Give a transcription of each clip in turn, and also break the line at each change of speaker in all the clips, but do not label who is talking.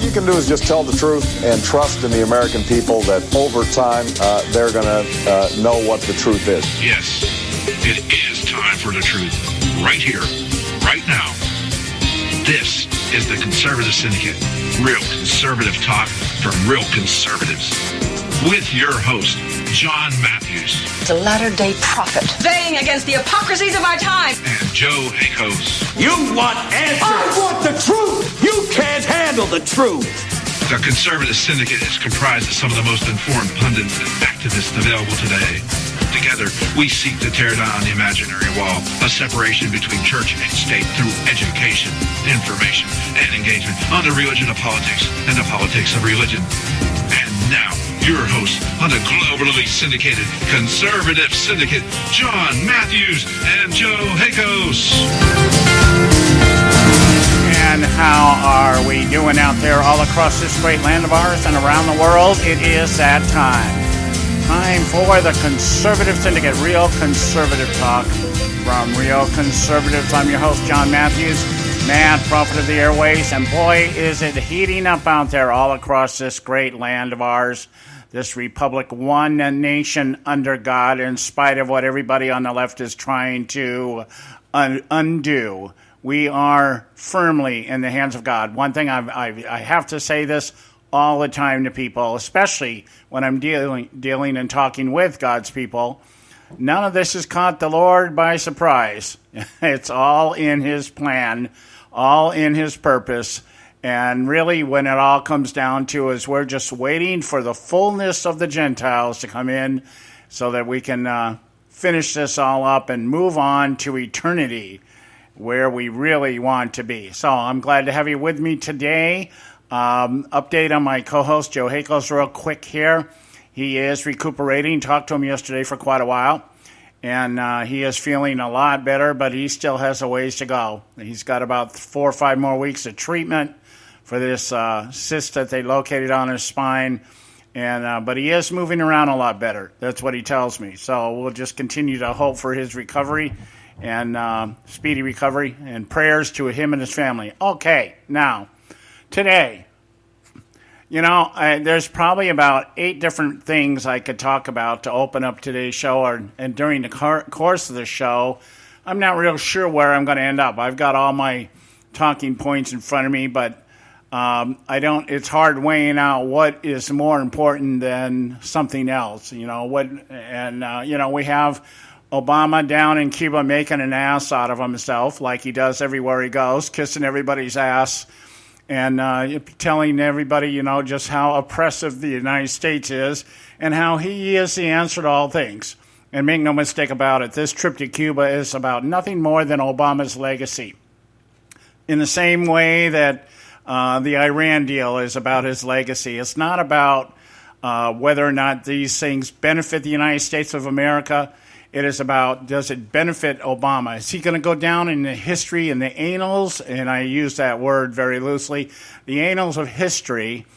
you can do is just tell the truth and trust in the American people that over time they're going to know what the truth is.
Yes, it is time for the truth. Right here, right now. This is the Conservative Syndicate. Real conservative talk from real conservatives. With your host, John Matthews.
The latter-day prophet. Baying against the hypocrisies of our time.
And Joe Hakos.
You want answers.
I want the truth. You can't handle the truth.
The Conservative Syndicate is comprised of some of the most informed pundits and activists available today. Together, we seek to tear down the imaginary wall of separation between church and state through education, information, and engagement on the religion of politics and the politics of religion. And now, your host on the globally syndicated Conservative Syndicate, John Matthews and Joe Hakos.
And how are we doing out there all across this great land of ours and around the world? It is that time. Time for the Conservative Syndicate, real conservative talk from real conservatives. I'm your host, John Matthews, mad prophet of the airways, and boy, is it heating up out there all across this great land of ours, this republic, one nation under God, in spite of what everybody on the left is trying to undo. We are firmly in the hands of God. One thing I have to say this all the time to people, especially when I'm dealing and talking with God's people. None of this has caught the Lord by surprise. It's all in His plan, all in His purpose. And really, when it all comes down to is we're just waiting for the fullness of the Gentiles to come in so that we can finish this all up and move on to eternity where we really want to be. So I'm glad to have you with me today. Update on my co-host, Joe Hakos, real quick here. He is recuperating. Talked to him yesterday for quite a while. And he is feeling a lot better, but he still has a ways to go. He's got about 4 or 5 more weeks of treatment for this cyst that they located on his spine. And but he is moving around a lot better. That's what he tells me. So we'll just continue to hope for his recovery and speedy recovery and prayers to him and his family. Okay, now, today, there's probably about 8 different things I could talk about to open up today's show, and during the course of the show, I'm not real sure where I'm going to end up. I've got all my talking points in front of me, but it's hard weighing out what is more important than something else. We have Obama down in Cuba making an ass out of himself like he does everywhere he goes, kissing everybody's ass and telling everybody, just how oppressive the United States is and how he is the answer to all things. And make no mistake about it, this trip to Cuba is about nothing more than Obama's legacy. In the same way that the Iran deal is about his legacy. It's not about whether or not these things benefit the United States of America. It is about, does it benefit Obama? Is he going to go down in the history, in the annals, and I use that word very loosely, the annals of history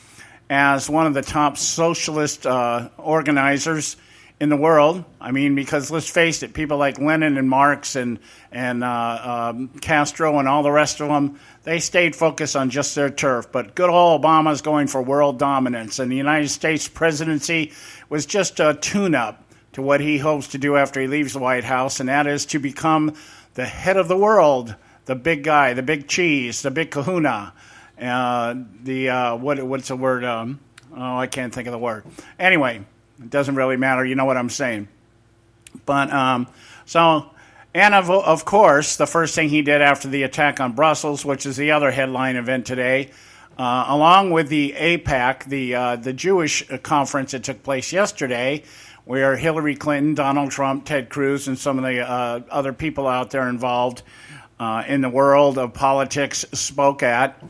as one of the top socialist organizers in the world? I mean, because let's face it, people like Lenin and Marx and Castro and all the rest of them, they stayed focused on just their turf. But good old Obama's going for world dominance, and the United States presidency was just a tune-up to what he hopes to do after he leaves the White House, and that is to become the head of the world, the big guy, the big cheese, the big kahuna, what's the word? I can't think of the word. Anyway, it doesn't really matter. You know what I'm saying. But of course, the first thing he did after the attack on Brussels, which is the other headline event today, along with the AIPAC, the Jewish conference that took place yesterday, where Hillary Clinton, Donald Trump, Ted Cruz, and some of the other people out there involved in the world of politics spoke at.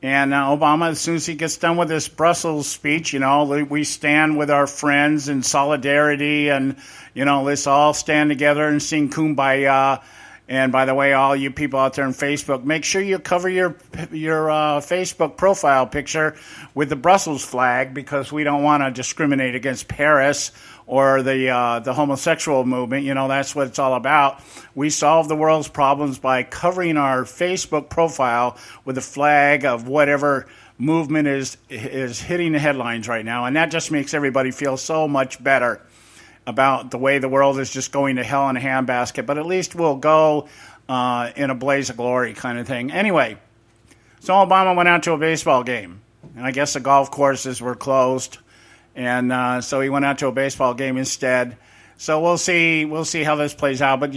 And Obama, as soon as he gets done with this Brussels speech, we stand with our friends in solidarity and, let's all stand together and sing Kumbaya. And by the way, all you people out there on Facebook, make sure you cover your Facebook profile picture with the Brussels flag, because we don't want to discriminate against Paris or the homosexual movement. That's what it's all about. We solve the world's problems by covering our Facebook profile with the flag of whatever movement is hitting the headlines right now, and that just makes everybody feel so much better about the way the world is just going to hell in a handbasket. But at least we'll go in a blaze of glory kind of thing. Anyway, so Obama went out to a baseball game, and I guess the golf courses were closed, and so he went out to a baseball game instead. So we'll see how this plays out. But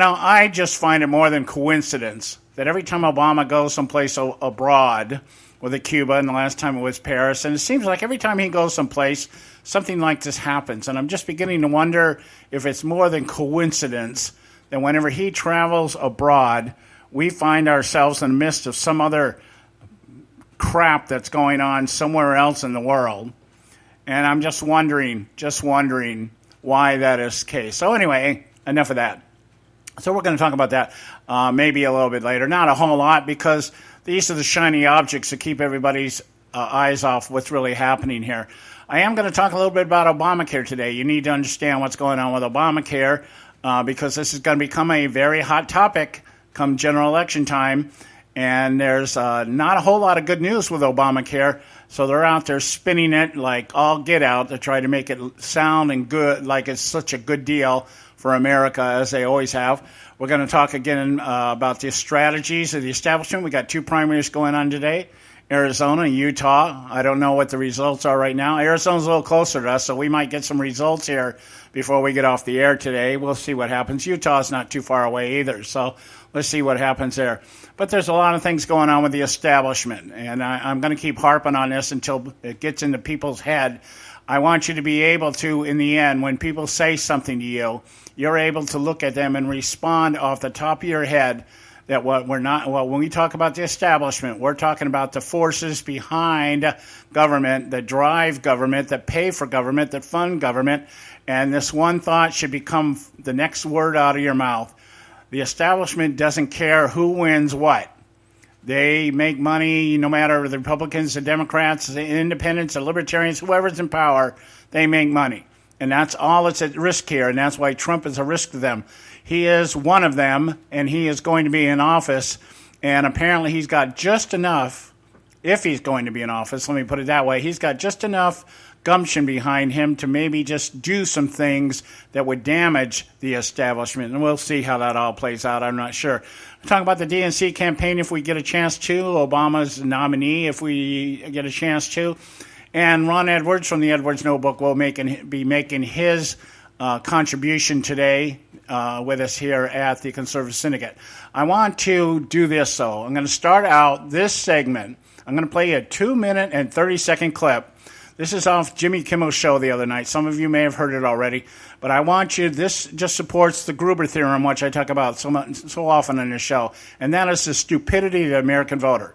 I just find it more than coincidence that every time Obama goes someplace abroad, whether Cuba, and the last time it was Paris, and it seems like every time he goes someplace, something like this happens. And I'm just beginning to wonder if it's more than coincidence that whenever he travels abroad, we find ourselves in the midst of some other crap that's going on somewhere else in the world. And I'm just wondering why that is the case. So anyway, enough of that. So we're going to talk about that maybe a little bit later. Not a whole lot, because these are the shiny objects that keep everybody's eyes off what's really happening here. I am going to talk a little bit about Obamacare today. You need to understand what's going on with Obamacare because this is going to become a very hot topic come general election time. And there's not a whole lot of good news with Obamacare. So they're out there spinning it like all get out to try to make it sound and good, like it's such a good deal for America, as they always have. We're going to talk again about the strategies of the establishment. We got two primaries going on today, Arizona and Utah. I don't know what the results are right now. Arizona's a little closer to us, so we might get some results here before we get off the air today. We'll see what happens. Utah's not too far away either, so let's see what happens there. But there's a lot of things going on with the establishment, and I'm going to keep harping on this until it gets into people's head. I want you to be able to, in the end, when people say something to you, you're able to look at them and respond off the top of your head that when we talk about the establishment, we're talking about the forces behind government, that drive government, that pay for government, that fund government, and this one thought should become the next word out of your mouth. The establishment doesn't care who wins what. They make money no matter the Republicans, the Democrats, the independents, the libertarians, whoever's in power, they make money. And that's all that's at risk here, and that's why Trump is a risk to them. He is one of them, and he is going to be in office, and apparently he's got just enough, if he's going to be in office, let me put it that way, he's got just enough gumption behind him to maybe just do some things that would damage the establishment. And we'll see how that all plays out. I'm not sure. We're talking about the DNC campaign if we get a chance to, Obama's nominee if we get a chance to. And Ron Edwards from the Edwards Notebook will be making his contribution today with us here at the Conservative Syndicate. I want to do this, though. I'm going to start out this segment. I'm going to play a 2-minute and 30-second clip. This is off Jimmy Kimmel's show the other night. Some of you may have heard it already. But I want you, this just supports the Gruber theorem, which I talk about so often on this show. And that is the stupidity of the American voter.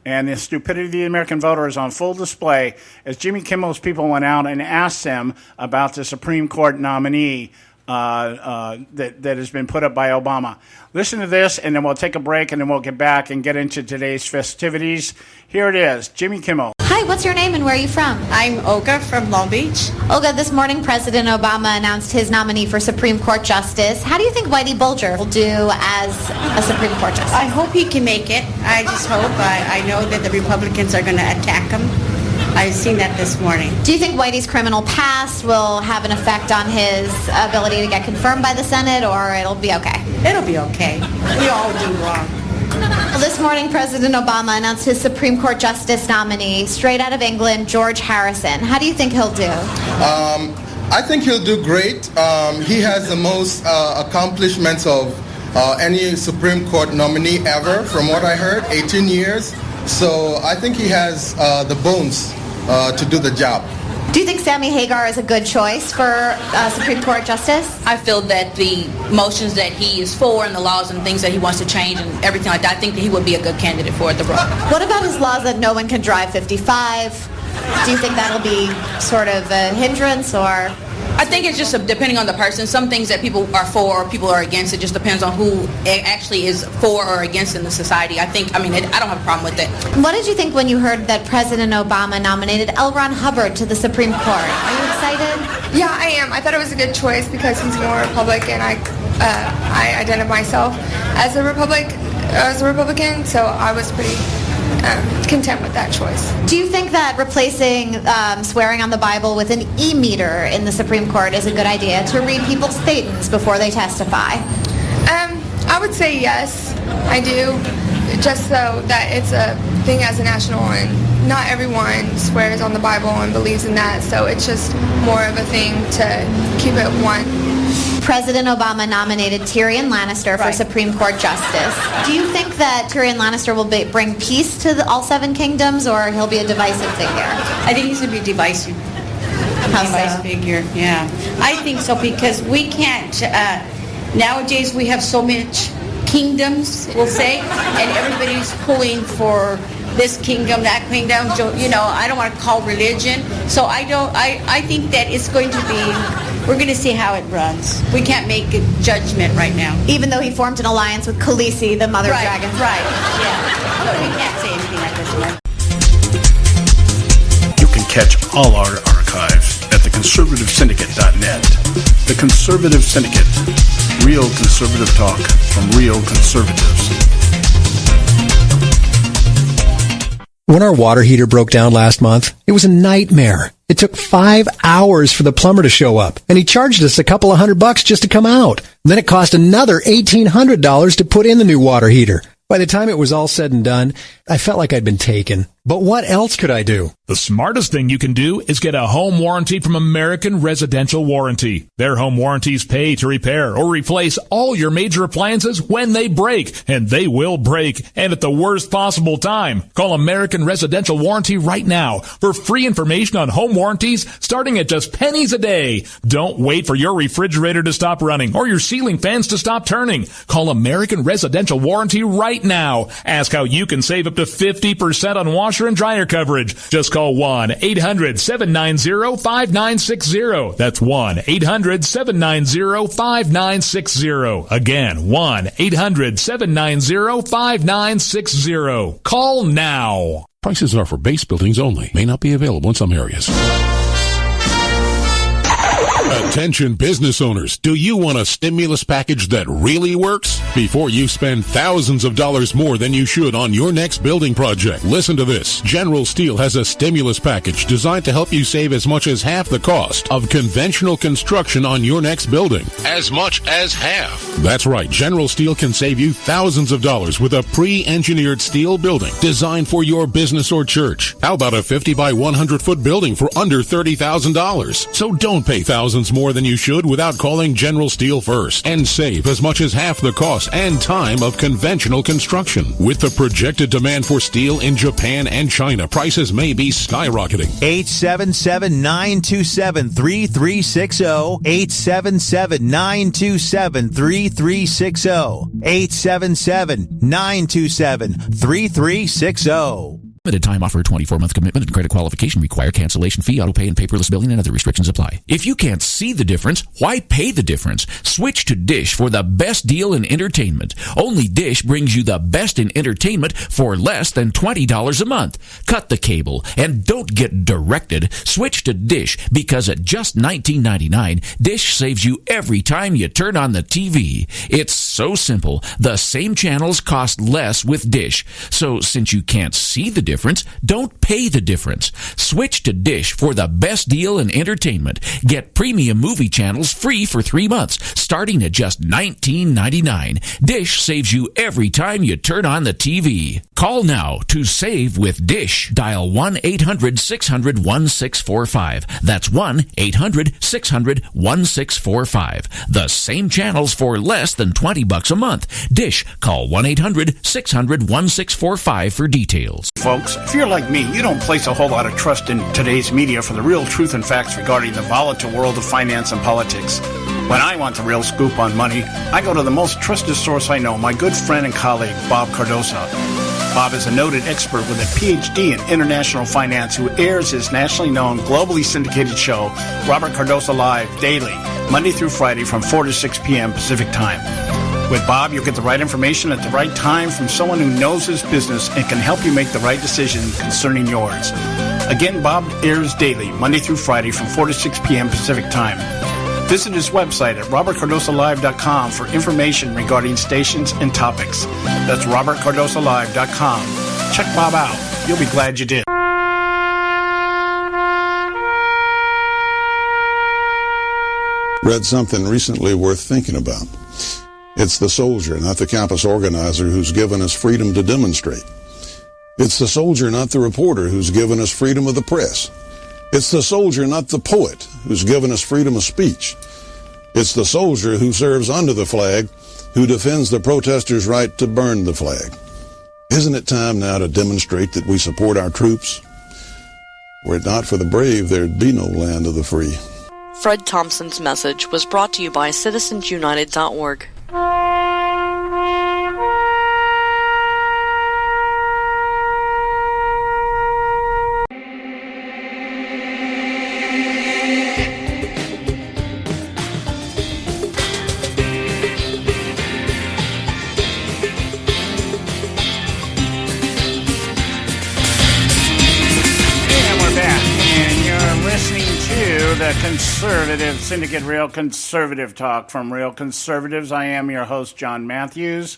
And the stupidity of the American voter is on full display as Jimmy Kimmel's people went out and asked them about the Supreme Court nominee that has been put up by Obama. Listen to this, and then we'll take a break, and then we'll get back and get into today's festivities. Here it is, Jimmy Kimmel.
Hi, what's your name and where are you from?
I'm Olga from Long Beach.
Olga, this morning President Obama announced his nominee for Supreme Court Justice. How do you think Whitey Bulger will do as a Supreme Court Justice?
I hope he can make it. I just hope. I know that the Republicans are going to attack him. I've seen that this morning.
Do you think Whitey's criminal past will have an effect on his ability to get confirmed by the Senate, or it'll be okay?
It'll be okay. We all do wrong.
Well, this morning, President Obama announced his Supreme Court Justice nominee, straight out of England, George Harrison. How do you think he'll do?
I think he'll do great. He has the most accomplishments of any Supreme Court nominee ever, from what I heard, 18 years. So I think he has the bones to do the job.
Do you think Sammy Hagar is a good choice for Supreme Court Justice?
I feel that the motions that he is for and the laws and things that he wants to change and everything like that, I think that he would be a good candidate for the role.
What about his laws that no one can drive 55? Do you think that'll be sort of a hindrance, or?
I think it's just depending on the person. Some things that people are for or people are against, it just depends on who actually is for or against in the society. I don't have a problem with it.
What did you think when you heard that President Obama nominated L. Ron Hubbard to the Supreme Court? Are you excited?
Yeah, I am. I thought it was a good choice because he's more Republican. I identify myself as a Republican, so I was pretty content with that choice.
Do you think that replacing swearing on the Bible with an e-meter in the Supreme Court is a good idea to read people's statins before they testify?
I would say yes, I do, just so that it's a thing as a national, and not everyone swears on the Bible and believes in that, so it's just more of a thing to keep it one.
President Obama nominated Tyrion Lannister for Supreme Court Justice. Do you think that Tyrion Lannister will bring peace to all 7 kingdoms, or he'll be a divisive figure?
I think he's going to be a divisive. Figure, yeah. I think so, because we can't, nowadays we have so much kingdoms, we'll say, and everybody's pulling for this kingdom, that kingdom, I don't want to call religion. So I think that it's going to be, we're going to see how it runs. We can't make a judgment right now.
Even though he formed an alliance with Khaleesi, the mother of dragons.
Right, yeah. But we can't say anything like this one.
You can catch all our archives at theconservativesyndicate.net. The Conservative Syndicate. Real conservative talk from real conservatives.
When our water heater broke down last month, it was a nightmare. It took 5 hours for the plumber to show up, and he charged us a couple of $100 just to come out. Then it cost another $1,800 to put in the new water heater. By the time it was all said and done, I felt like I'd been taken. But what else could I do?
The smartest thing you can do is get a home warranty from American Residential Warranty. Their home warranties pay to repair or replace all your major appliances when they break, and they will break, and at the worst possible time. Call American Residential Warranty right now for free information on home warranties starting at just pennies a day. Don't wait for your refrigerator to stop running or your ceiling fans to stop turning. Call American Residential Warranty right now. Ask how you can save up to 50% on washer and dryer coverage. Just call 1-800-790-5960. That's 1-800-790-5960. Again, 1-800-790-5960. Call now.
Prices are for base buildings only. May not be available in some areas. Attention business owners, do you want a stimulus package that really works? Before you spend thousands of dollars more than you should on your next building project, listen to this. General Steel has a stimulus package designed to help you save as much as half the cost of conventional construction on your next building. As much as half. That's right, General Steel can save you thousands of dollars with a pre-engineered steel building designed for your business or church. How about a 50 by 100 foot building for under $30,000? So don't pay thousands more than you should without calling General Steel first and save as much as half the cost and time of conventional construction. With the projected demand for steel in Japan and China, prices may be skyrocketing.
877-927-3360. 877-927-3360. 877-927-3360.
Limited time offer, 24-month commitment and credit qualification require cancellation fee, auto pay, and paperless billing and other restrictions apply. If you can't see the difference, why pay the difference? Switch to Dish for the best deal in entertainment. Only Dish brings you the best in entertainment for less than $20 a month. Cut the cable and don't get directed. Switch to Dish because at just $19.99, Dish saves you every time you turn on the TV. It's so simple. The same channels cost less with Dish. So since you can't see the difference, don't pay the difference. Switch to Dish for the best deal in entertainment. Get premium movie channels free for 3 months, starting at just $19.99. Dish saves you every time you turn on the TV. Call now to save with Dish. Dial 1-800-600-1645. That's 1-800-600-1645. The same channels for less than $20 a month. Dish. Call 1-800-600-1645 for details.
Folks, if you're like me, you don't place a whole lot of trust in today's media for the real truth and facts regarding the volatile world of finance and politics. When I want the real scoop on money, I go to the most trusted source I know, my good friend and colleague, Bob Cardoso. Bob is a noted expert with a PhD in international finance who airs his nationally known, globally syndicated show, Robert Cardoso Live, daily, Monday through Friday from 4 to 6 p.m. Pacific Time. With Bob, you'll get the right information at the right time from someone who knows his business and can help you make the right decision concerning yours. Again, Bob airs daily, Monday through Friday from 4 to 6 p.m. Pacific Time. Visit his website at robertcardosolive.com for information regarding stations and topics. That's robertcardosolive.com. Check Bob out. You'll be glad you did.
Read something recently worth thinking about. It's the soldier, not the campus organizer, who's given us freedom to demonstrate. It's the soldier, not the reporter, who's given us freedom of the press. It's the soldier, not the poet, who's given us freedom of speech. It's the soldier who serves under the flag, who defends the protesters' right to burn the flag. Isn't it time now to demonstrate that we support our troops? Were it not for the brave, there'd be no land of the free.
Fred Thompson's message was brought to you by citizensunited.org.
The Conservative Syndicate, Real Conservative Talk from Real Conservatives. I am your host, John Matthews.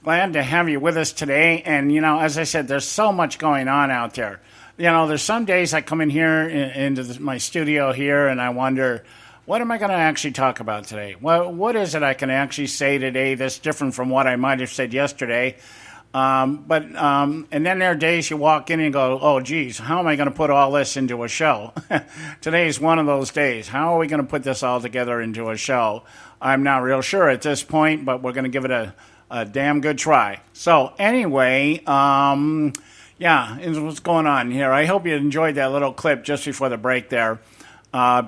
Glad to have you with us today. And, as I said, there's so much going on out there. There's some days I come in here into my studio here and I wonder, what am I going to actually talk about today? What is it I can actually say today that's different from what I might have said yesterday? And then there are days you walk in and go, oh, geez, how am I going to put all this into a show? Today is one of those days. How are we going to put this all together into a show? I'm not real sure at this point, but we're going to give it a damn good try. So anyway, what's going on here? I hope you enjoyed that little clip just before the break there.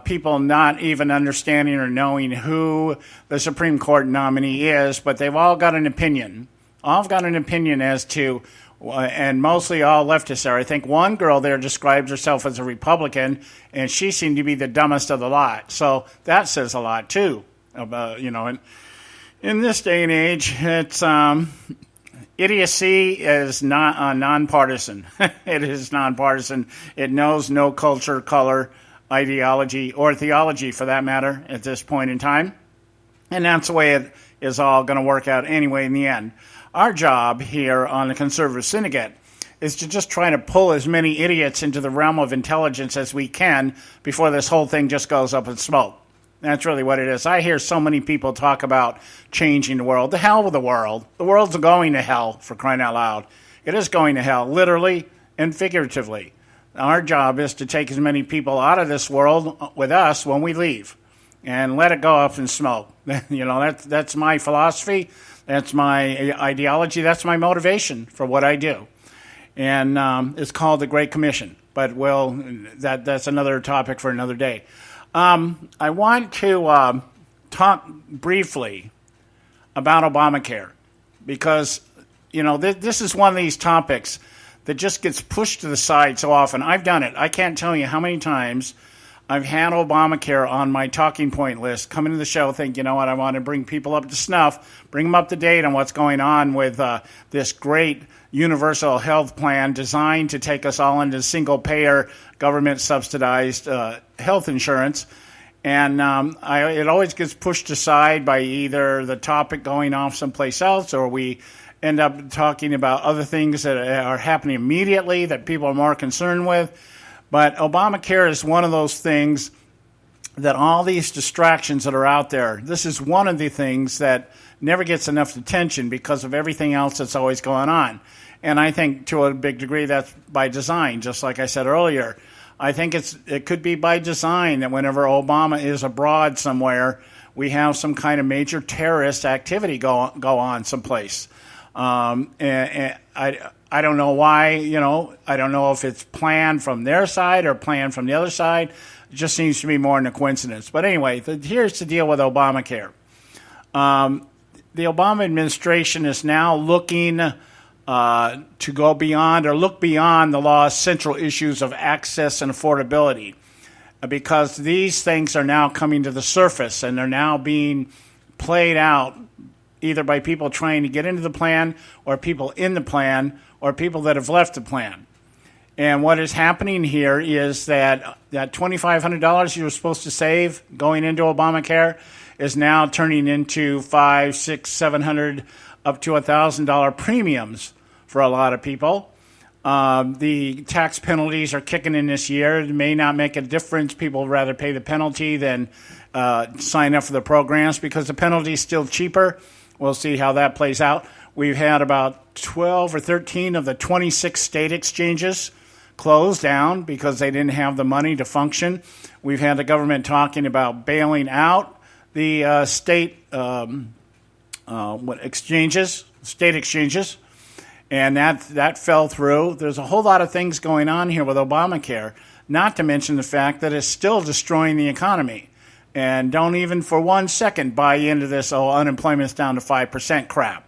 People not even understanding or knowing who the Supreme Court nominee is, but they've all got an opinion. I've got an opinion as to, and mostly all leftists are. I think one girl there describes herself as a Republican, and she seemed to be the dumbest of the lot. So that says a lot, too. In this day and age, it's idiocy is not nonpartisan. It is nonpartisan. It knows no culture, color, ideology, or theology, for that matter, at this point in time. And that's the way it is all going to work out anyway in the end. Our job here on the Conservative Syndicate is to just try to pull as many idiots into the realm of intelligence as we can before this whole thing just goes up in smoke. That's really what it is. I hear so many people talk about changing the world. The hell with the world. The world's going to hell, for crying out loud. It is going to hell, literally and figuratively. Our job is to take as many people out of this world with us when we leave and let it go up in smoke. That's my philosophy. That's my ideology. That's my motivation for what I do. And it's called the Great Commission. But, that's another topic for another day. I want to talk briefly about Obamacare because, this is one of these topics that just gets pushed to the side so often. I've done it. I can't tell you how many times I've had Obamacare on my talking point list, come into the show, think, I want to bring people up to snuff, bring them up to date on what's going on with this great universal health plan designed to take us all into single-payer, government-subsidized health insurance. And it always gets pushed aside by either the topic going off someplace else or we end up talking about other things that are happening immediately that people are more concerned with. But Obamacare is one of those things that all these distractions that are out there, this is one of the things that never gets enough attention because of everything else that's always going on. And I think to a big degree that's by design, just like I said earlier. I think it could be by design that whenever Obama is abroad somewhere, we have some kind of major terrorist activity go on someplace. And I don't know why, I don't know if it's planned from their side or planned from the other side. It just seems to be more than a coincidence. But anyway, here's the deal with Obamacare. The Obama administration is now looking to go beyond or look beyond the law's central issues of access and affordability because these things are now coming to the surface and they're now being played out either by people trying to get into the plan or people in the plan or people that have left the plan. And what is happening here is that $2,500 you were supposed to save going into Obamacare is now turning into $500, $600, $700, up to $1,000 premiums for a lot of people. The tax penalties are kicking in this year. It may not make a difference. People would rather pay the penalty than sign up for the programs because the penalty is still cheaper. We'll see how that plays out. We've had about 12 or 13 of the 26 state exchanges closed down because they didn't have the money to function. We've had the government talking about bailing out the state exchanges, and that fell through. There's a whole lot of things going on here with Obamacare, not to mention the fact that it's still destroying the economy. And don't even for 1 second buy into this, unemployment's down to 5% crap.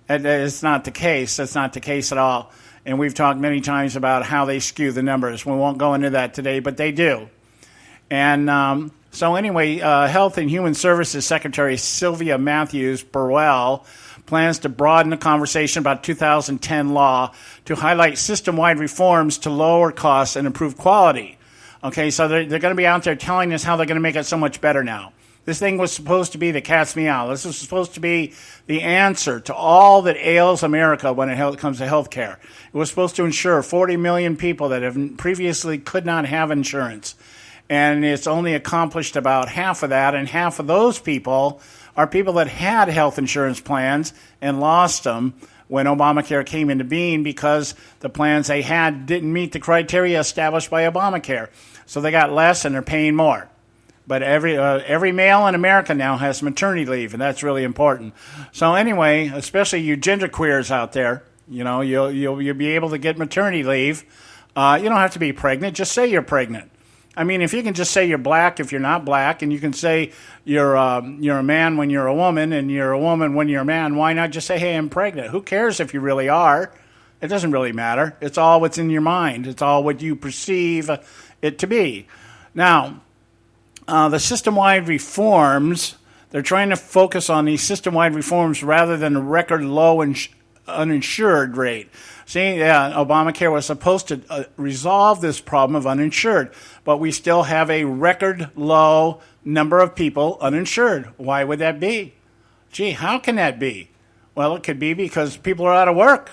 It's not the case. That's not the case at all. And we've talked many times about how they skew the numbers. We won't go into that today, but they do. And so anyway, Health and Human Services Secretary Sylvia Matthews Burwell plans to broaden the conversation about 2010 law to highlight system-wide reforms to lower costs and improve quality. Okay, so they're going to be out there telling us how they're going to make it so much better now. This thing was supposed to be the cat's meow. This was supposed to be the answer to all that ails America when it comes to health care. It was supposed to ensure 40 million people that have previously could not have insurance. And it's only accomplished about half of that, and half of those people are people that had health insurance plans and lost them when Obamacare came into being because the plans they had didn't meet the criteria established by Obamacare. So they got less and they're paying more. But every male in America now has maternity leave, and that's really important. So anyway, especially you genderqueers out there, you'll be able to get maternity leave. You don't have to be pregnant. Just say you're pregnant. I mean, if you can just say you're black if you're not black, and you can say you're a man when you're a woman, and you're a woman when you're a man, why not just say, hey, I'm pregnant? Who cares if you really are? It doesn't really matter. It's all what's in your mind. It's all what you perceive it to be. Now, the system-wide reforms, they're trying to focus on these system-wide reforms rather than a record low uninsured rate. See, Obamacare was supposed to resolve this problem of uninsured, but we still have a record low number of people uninsured. Why would that be? Gee, how can that be? Well, it could be because people are out of work.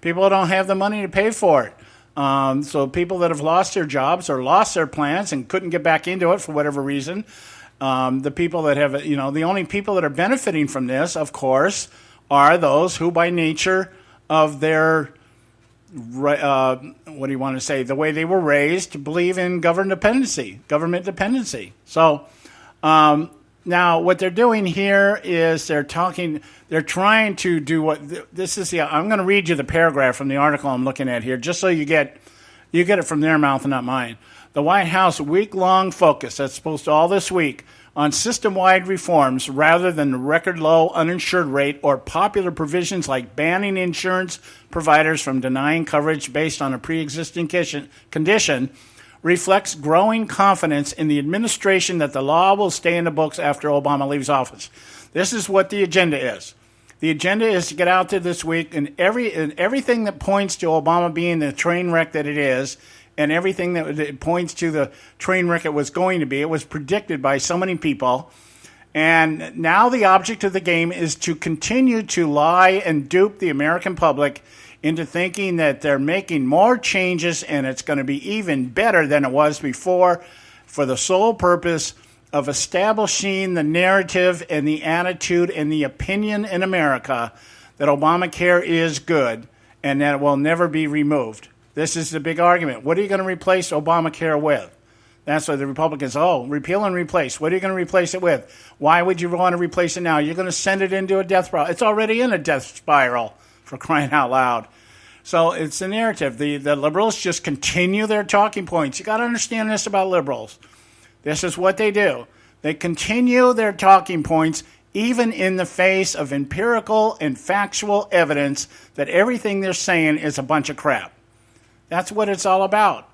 People don't have the money to pay for it. So people that have lost their jobs or lost their plans and couldn't get back into it for whatever reason, the people that have, the only people that are benefiting from this, of course, are those who by nature of their, the way they were raised, believe in government dependency. So now what they're doing here is they're trying to do I'm going to read you the paragraph from the article I'm looking at here, just so you get it from their mouth and not mine. The White House week-long focus, that's supposed to all this week, on system-wide reforms rather than the record-low uninsured rate or popular provisions like banning insurance providers from denying coverage based on a pre-existing condition, reflects growing confidence in the administration that the law will stay in the books after Obama leaves office. This is what the agenda is. The agenda is to get out there this week and everything that points to Obama being the train wreck that it is, and everything that points to the train wreck it was going to be. It was predicted by so many people. And now the object of the game is to continue to lie and dupe the American public into thinking that they're making more changes and it's going to be even better than it was before, for the sole purpose of establishing the narrative and the attitude and the opinion in America that Obamacare is good and that it will never be removed. This is the big argument. What are you going to replace Obamacare with? That's what the Republicans, repeal and replace. What are you going to replace it with? Why would you want to replace it now? You're going to send it into a death spiral. It's already in a death spiral, for crying out loud. So it's the narrative. The liberals just continue their talking points. You got to understand this about liberals. This is what they do. They continue their talking points even in the face of empirical and factual evidence that everything they're saying is a bunch of crap. That's what it's all about.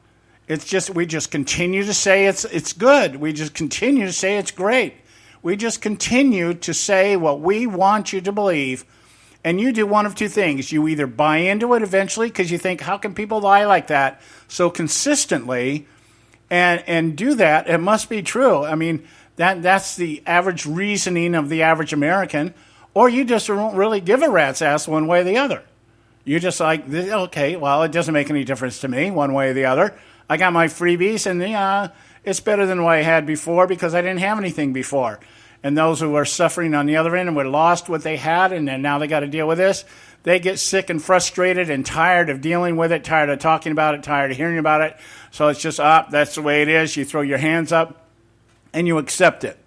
It's just, we just continue to say it's good. We just continue to say it's great. We just continue to say what we want you to believe, and you do one of two things. You either buy into it eventually because you think, how can people lie like that so consistently, and do that? It must be true. I mean, that's the average reasoning of the average American, or you just don't really give a rat's ass one way or the other. You just like, okay, well, it doesn't make any difference to me one way or the other. I got my freebies, and it's better than what I had before because I didn't have anything before. And those who are suffering on the other end and were lost what they had, and then now they got to deal with this, they get sick and frustrated and tired of dealing with it, tired of talking about it, tired of hearing about it. So it's just, that's the way it is. You throw your hands up and you accept it.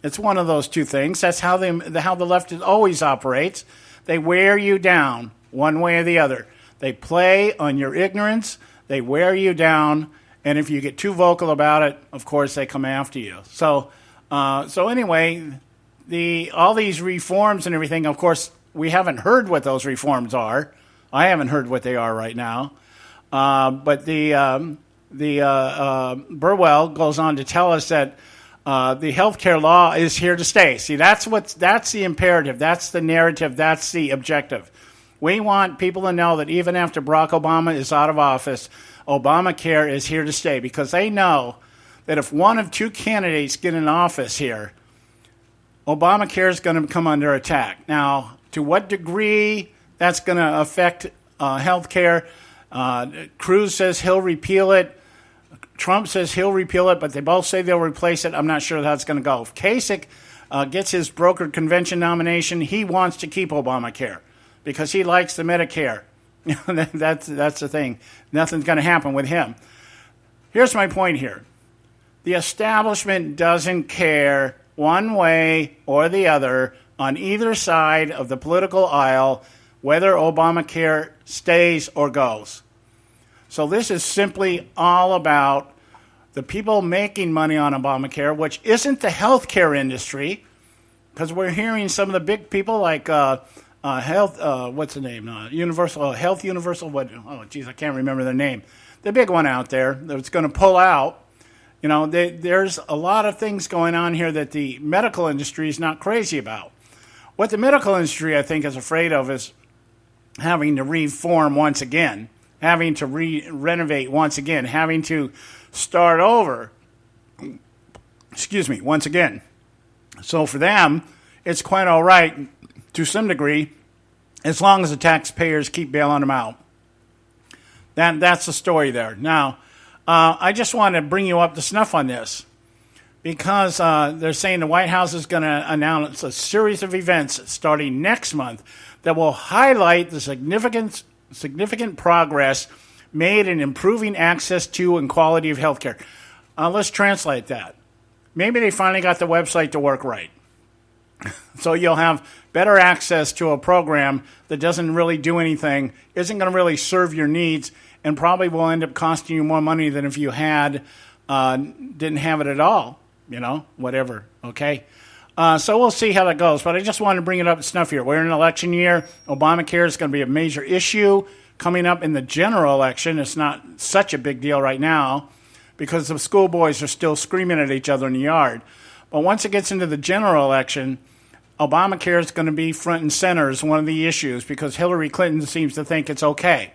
It's one of those two things. That's how the left always operates. They wear you down one way or the other. They play on your ignorance. They wear you down. And if you get too vocal about it, of course, they come after you. So anyway, all these reforms and everything, of course, we haven't heard what those reforms are. I haven't heard what they are right now. But the Burwell goes on to tell us that the healthcare law is here to stay. See, that's the imperative. That's the narrative. That's the objective. We want people to know that even after Barack Obama is out of office, Obamacare is here to stay because they know that if one of two candidates get in office here, Obamacare is going to come under attack. Now, to what degree that's going to affect health care, Cruz says he'll repeal it. Trump says he'll repeal it, but they both say they'll replace it. I'm not sure how it's going to go. If Kasich gets his brokered convention nomination, he wants to keep Obamacare because he likes the Medicare. That's the thing. Nothing's going to happen with him. Here's my point here. The establishment doesn't care one way or the other on either side of the political aisle whether Obamacare stays or goes. So this is simply all about the people making money on Obamacare, which isn't the healthcare industry, because we're hearing some of the big people like what's the name? Universal Health Universal. What? Oh, geez, I can't remember their name. The big one out there that's going to pull out. You know, there's a lot of things going on here that the medical industry is not crazy about. What the medical industry, I think, is afraid of is having to reform once again, having to renovate once again, having to start over, once again. So for them, it's quite all right to some degree as long as the taxpayers keep bailing them out. That's the story there. Now, I just want to bring you up to snuff on this because they're saying the White House is going to announce a series of events starting next month that will highlight the significant progress made in improving access to and quality of health care. Let's translate that. Maybe they finally got the website to work right. So you'll have better access to a program that doesn't really do anything, isn't going to really serve your needs, and probably will end up costing you more money than if you didn't have it at all. Whatever, okay? So we'll see how that goes. But I just wanted to bring it up to snuff here. We're in an election year. Obamacare is going to be a major issue coming up in the general election. It's not such a big deal right now because the schoolboys are still screaming at each other in the yard. But once it gets into the general election, Obamacare is going to be front and center as one of the issues because Hillary Clinton seems to think it's okay.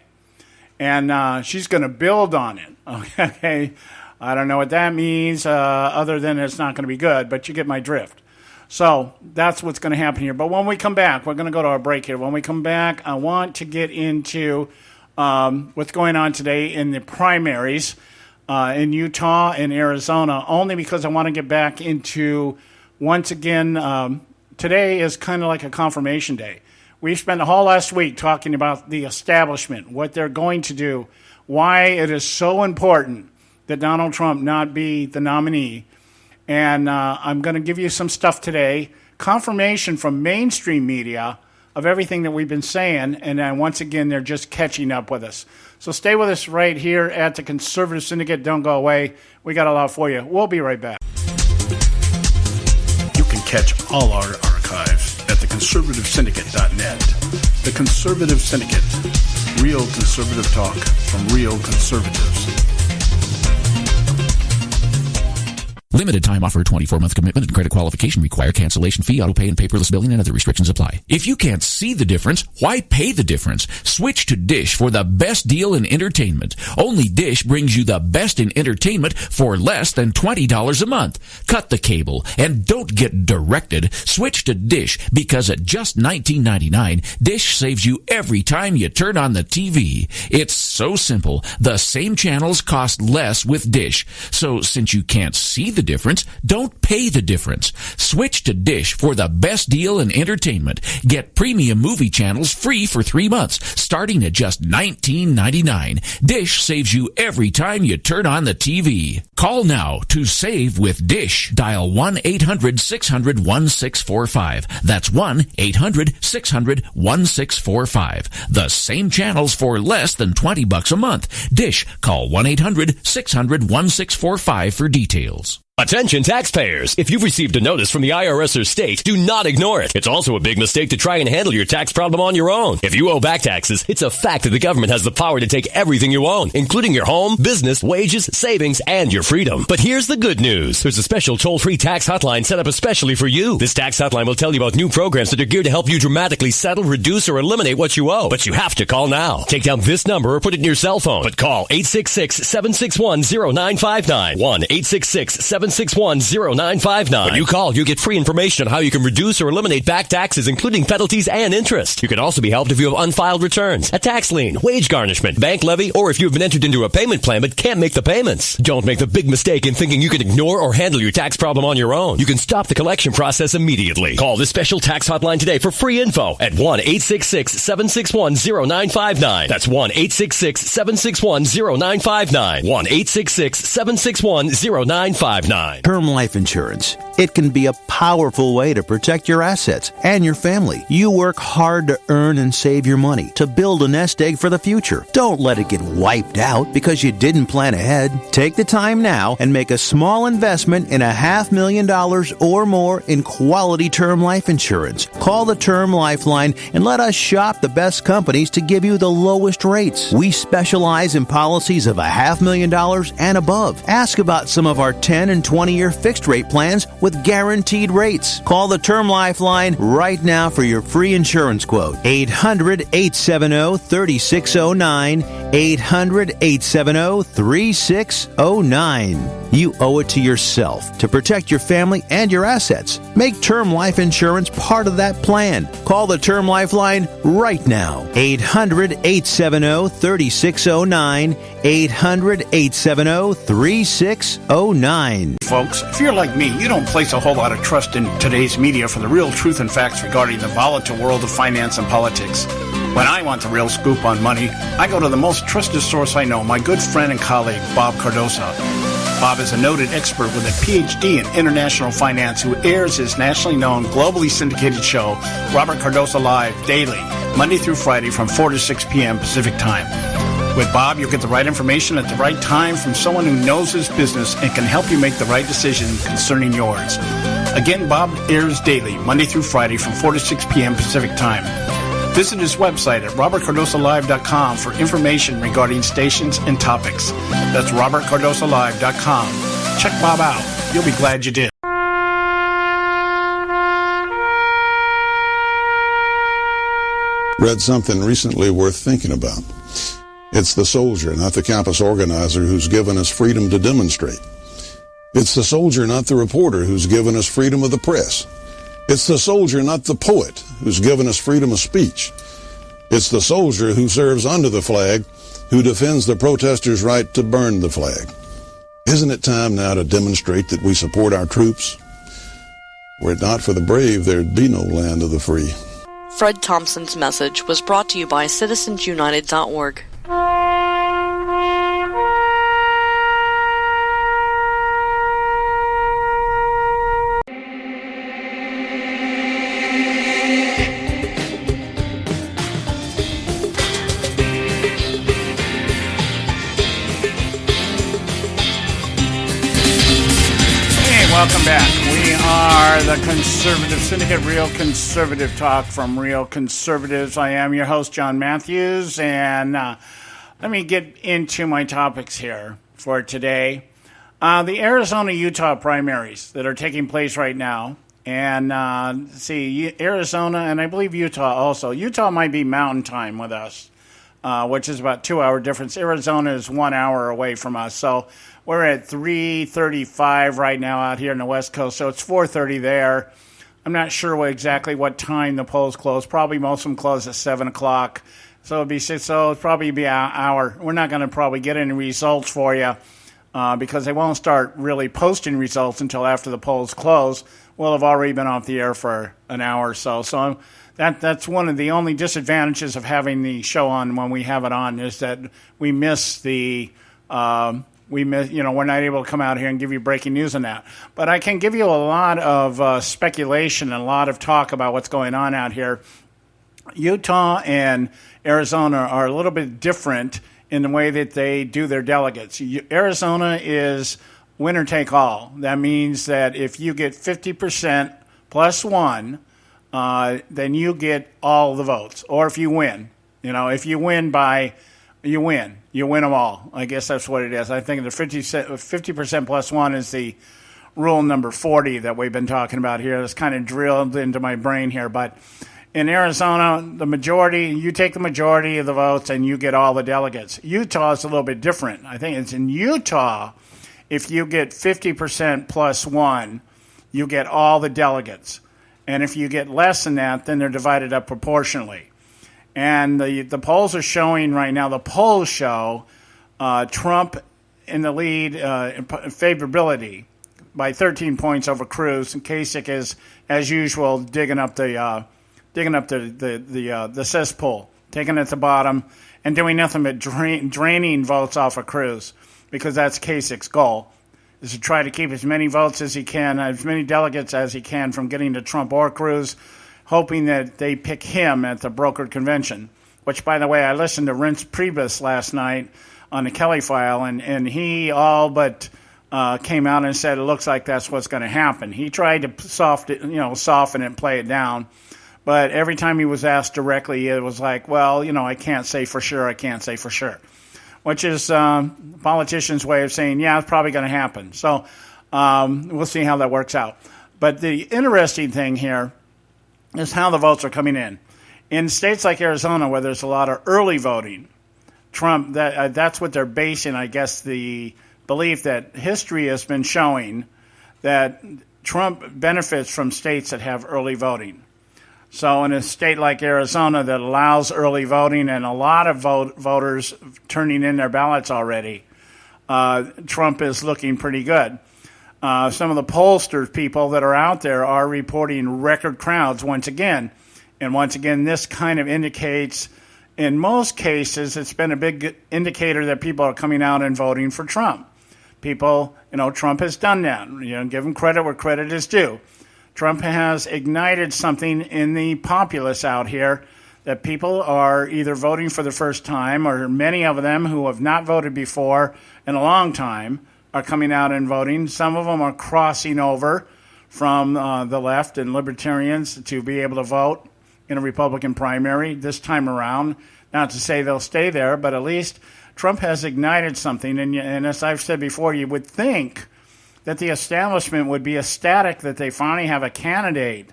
And she's going to build on it. Okay, I don't know what that means other than it's not going to be good, but you get my drift. So that's what's going to happen here. But when we come back, we're going to go to our break here. When we come back, I want to get into what's going on today in the primaries in Utah and Arizona, only because I want to get back into, once again, today is kind of like a confirmation day. We've spent the whole last week talking about the establishment, what they're going to do, why it is so important that Donald Trump not be the nominee. And I'm going to give you some stuff today, confirmation from mainstream media of everything that we've been saying. And then once again, they're just catching up with us. So stay with us right here at the Conservative Syndicate. Don't go away. We got a lot for you. We'll be right back.
You can catch all our archives at theconservativesyndicate.net. The Conservative Syndicate. Real conservative talk from real conservatives.
Limited time offer, 24-month commitment and credit qualification require cancellation fee, auto pay, and paperless billing and other restrictions apply. If you can't see the difference, why pay the difference? Switch to Dish for the best deal in entertainment. Only Dish brings you the best in entertainment for less than $20 a month. Cut the cable and don't get directed. Switch to Dish because at just $19.99, Dish saves you every time you turn on the TV. It's so simple. The same channels cost less with Dish. So since you can't see the difference, don't pay the difference. Switch to Dish for the best deal in entertainment. Get premium movie channels free for 3 months, starting at just $19.99. Dish saves you every time you turn on the TV. Call now to save with Dish. Dial 1-800-600-1645. That's 1-800-600-1645. The same channels for less than $20 a month. Dish. Call 1-800-600-1645 for details.
Attention taxpayers! If you've received a notice from the IRS or state, do not ignore it. It's also a big mistake to try and handle your tax problem on your own. If you owe back taxes, it's a fact that the government has the power to take everything you own, including your home, business, wages, savings, and your freedom. But here's the good news. There's a special toll-free tax hotline set up especially for you. This tax hotline will tell you about new programs that are geared to help you dramatically settle, reduce, or eliminate what you owe. But you have to call now. Take down this number or put it in your cell phone. But call 866-761-0959. 1-866-761-0959. When you call, you get free information on how you can reduce or eliminate back taxes, including penalties and interest. You can also be helped if you have unfiled returns, a tax lien, wage garnishment, bank levy, or if you've been entered into a payment plan but can't make the payments. Don't make the big mistake in thinking you can ignore or handle your tax problem on your own. You can stop the collection process immediately. Call this special tax hotline today for free info at 1-866-761-0959. That's 1-866-761-0959. 1-866-761-0959.
Term life insurance. It can be a powerful way to protect your assets and your family. You work hard to earn and save your money to build a nest egg for the future. Don't let it get wiped out because you didn't plan ahead. Take the time now and make a small investment in $500,000 or more in quality term life insurance. Call the Term Lifeline and let us shop the best companies to give you the lowest rates. We specialize in policies of $500,000 and above. Ask about some of our 10 and 20-year fixed-rate plans with guaranteed rates. Call the Term Lifeline right now for your free insurance quote. 800-870-3609. 800-870-3609. You owe it to yourself to protect your family and your assets. Make term life insurance part of that plan. Call the Term Lifeline right now. 800-870-3609. 800-870-3609.
Folks, if you're like me, you don't place a whole lot of trust in today's media for the real truth and facts regarding the volatile world of finance and politics. When I want the real scoop on money, I go to the most trusted source I know, my good friend and colleague, Bob Cardoso. Bob is a noted expert with a PhD in international finance who airs his nationally known, globally syndicated show, Robert Cardoso Live, daily, Monday through Friday from 4 to 6 p.m. Pacific Time. With Bob, you'll get the right information at the right time from someone who knows his business and can help you make the right decision concerning yours. Again, Bob airs daily, Monday through Friday from 4 to 6 p.m. Pacific Time. Visit his website at robertcardosolive.com for information regarding stations and topics. That's robertcardosolive.com. Check Bob out. You'll be glad you did.
Read something recently worth thinking about. It's the soldier, not the campus organizer, who's given us freedom to demonstrate. It's the soldier, not the reporter, who's given us freedom of the press. It's the soldier, not the poet, who's given us freedom of speech. It's the soldier who serves under the flag, who defends the protesters' right to burn the flag. Isn't it time now to demonstrate that we support our troops? Were it not for the brave, there'd be no land of the free.
Fred Thompson's message was brought to you by citizensunited.org.
Welcome back. We are the Conservative Syndicate, real conservative talk from real conservatives. I am your host, John Matthews, and let me get into my topics here for today. The Arizona-Utah primaries that are taking place right now. And Arizona, and I believe Utah also. Utah might be mountain time with us, which is about 2-hour difference. Arizona is 1 hour away from us. So we're at 3:35 right now out here in the West Coast. So it's 4:30 there. I'm not sure exactly what time the polls close. Probably most of them close at 7 o'clock. So it'll probably be an hour. We're not going to probably get any results for you because they won't start really posting results until after the polls close. We'll have already been off the air for an hour or so. So that's one of the only disadvantages of having the show on when we have it on is that we miss we're not able to come out here and give you breaking news on that. But I can give you a lot of speculation and a lot of talk about what's going on out here. Utah and Arizona are a little bit different in the way that they do their delegates. Arizona is winner take all. That means that if you get 50% plus one, then you get all the votes. Or if you win, if you win you win them all. I guess that's what it is. I think the 50% plus one is the rule number 40 that we've been talking about here. It's kind of drilled into my brain here. But in Arizona, you take the majority of the votes and you get all the delegates. Utah is a little bit different. I think it's in Utah, if you get 50% plus one, you get all the delegates. And if you get less than that, then they're divided up proportionally. And the polls are showing right now, the polls show Trump in the lead in favorability by 13 points over Cruz. And Kasich is, as usual, digging up the cesspool, taking it at the bottom, and doing nothing but draining votes off of Cruz, because that's Kasich's goal, is to try to keep as many votes as he can, as many delegates as he can from getting to Trump or Cruz, hoping that they pick him at the brokered convention, which, by the way, I listened to Reince Priebus last night on the Kelly File, and he all but came out and said it looks like that's what's going to happen. He tried to soften it and play it down, but every time he was asked directly, it was like, well, I can't say for sure, which is politicians' way of saying, yeah, it's probably going to happen. So we'll see how that works out. But the interesting thing here is how the votes are coming in. In states like Arizona, where there's a lot of early voting, Trump, that's what they're basing, I guess, the belief that history has been showing that Trump benefits from states that have early voting. So in a state like Arizona that allows early voting and a lot of voters turning in their ballots already, Trump is looking pretty good. Some of the pollsters people that are out there are reporting record crowds once again. And once again, this kind of indicates, in most cases, it's been a big indicator that people are coming out and voting for Trump. People, Trump has done that. Give him credit where credit is due. Trump has ignited something in the populace out here that people are either voting for the first time, or many of them who have not voted before in a long time are coming out and voting. Some of them are crossing over from the left and libertarians to be able to vote in a Republican primary this time around. Not to say they'll stay there, but at least Trump has ignited something. And as I've said before, you would think that the establishment would be ecstatic that they finally have a candidate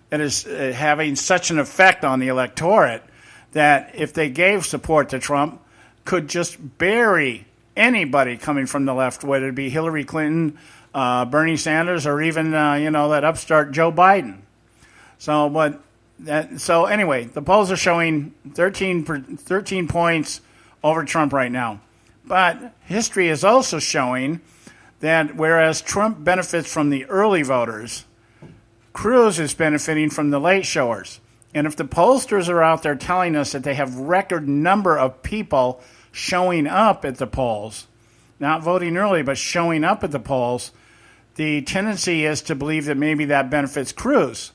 that is having such an effect on the electorate that if they gave support to Trump, could just bury anybody coming from the left, whether it be Hillary Clinton, Bernie Sanders, or even that upstart Joe Biden. So anyway, the polls are showing 13 points over Trump right now. But history is also showing that whereas Trump benefits from the early voters, Cruz is benefiting from the late showers. And if the pollsters are out there telling us that they have record number of people showing up at the polls, not voting early, but showing up at the polls, the tendency is to believe that maybe that benefits Cruz.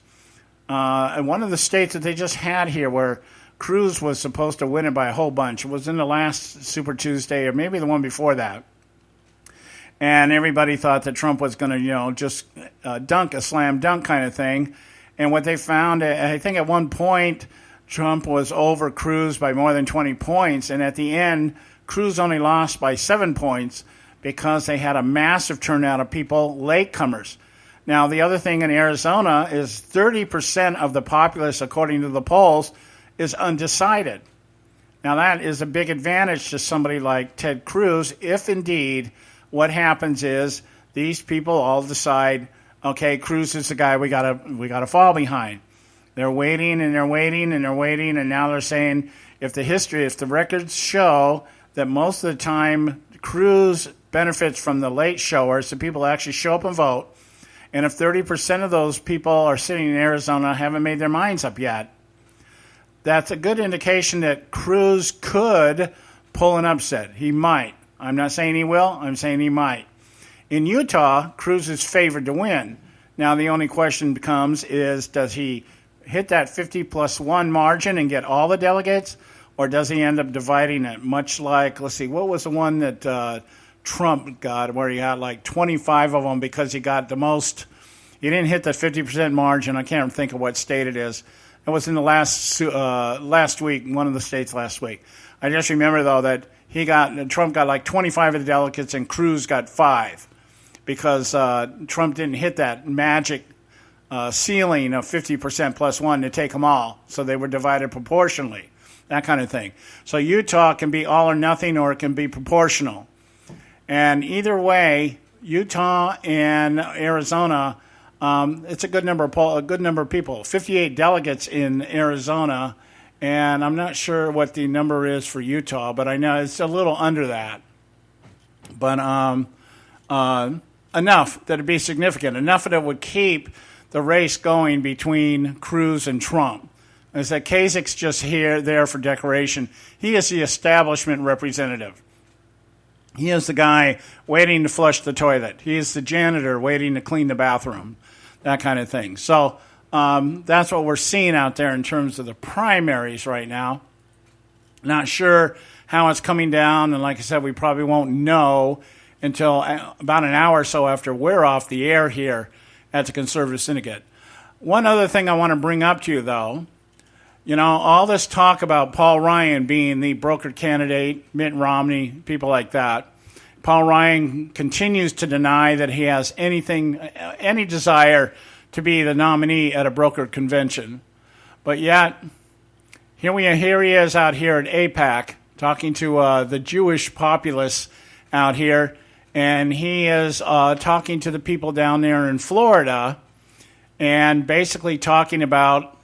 And one of the states that they just had here where Cruz was supposed to win it by a whole bunch, it was in the last Super Tuesday or maybe the one before that. And everybody thought that Trump was going to, just dunk a slam dunk kind of thing. And what they found, I think at one point, Trump was over Cruz by more than 20 points. And at the end, Cruz only lost by 7 points because they had a massive turnout of people, latecomers. Now, the other thing in Arizona is 30% of the populace, according to the polls, is undecided. Now, that is a big advantage to somebody like Ted Cruz if indeed what happens is these people all decide, okay, Cruz is the guy we gotta fall behind. They're waiting and they're waiting and they're waiting, and now they're saying if the records show that most of the time Cruz benefits from the late showers, the people actually show up and vote, and if 30% of those people are sitting in Arizona haven't made their minds up yet, that's a good indication that Cruz could pull an upset. He might. I'm not saying he will. I'm saying he might. In Utah, Cruz is favored to win. Now, the only question becomes is, does he hit that 50+1 margin and get all the delegates, or does he end up dividing it? Much like, let's see, what was the one that Trump got where he had like 25 of them because he got the most? He didn't hit the 50% margin. I can't think of what state it is. It was in the last week, one of the states last week. I just remember, though, that Trump got like 25 of the delegates and Cruz got 5 because Trump didn't hit that magic ceiling of 50%+1 to take them all. So they were divided proportionally, that kind of thing. So Utah can be all or nothing, or it can be proportional. And either way, Utah and Arizona, it's a good number of people. 58 delegates in Arizona, and I'm not sure what the number is for Utah, but I know it's a little under that. But enough that it'd be significant, enough that it would keep the race going between Cruz and Trump. Is that Kasich's just there for decoration. He is the establishment representative. He is the guy waiting to flush the toilet. He is the janitor waiting to clean the bathroom, that kind of thing. So that's what we're seeing out there in terms of the primaries right now. Not sure how it's coming down, and like I said, we probably won't know until about an hour or so after we're off the air here at the Conservative Syndicate. One other thing I want to bring up to you, though, all this talk about Paul Ryan being the brokered candidate, Mitt Romney, people like that. Paul Ryan continues to deny that he has any desire to be the nominee at a brokered convention. But yet, here he is out here at AIPAC talking to the Jewish populace out here, and he is talking to the people down there in Florida and basically talking about,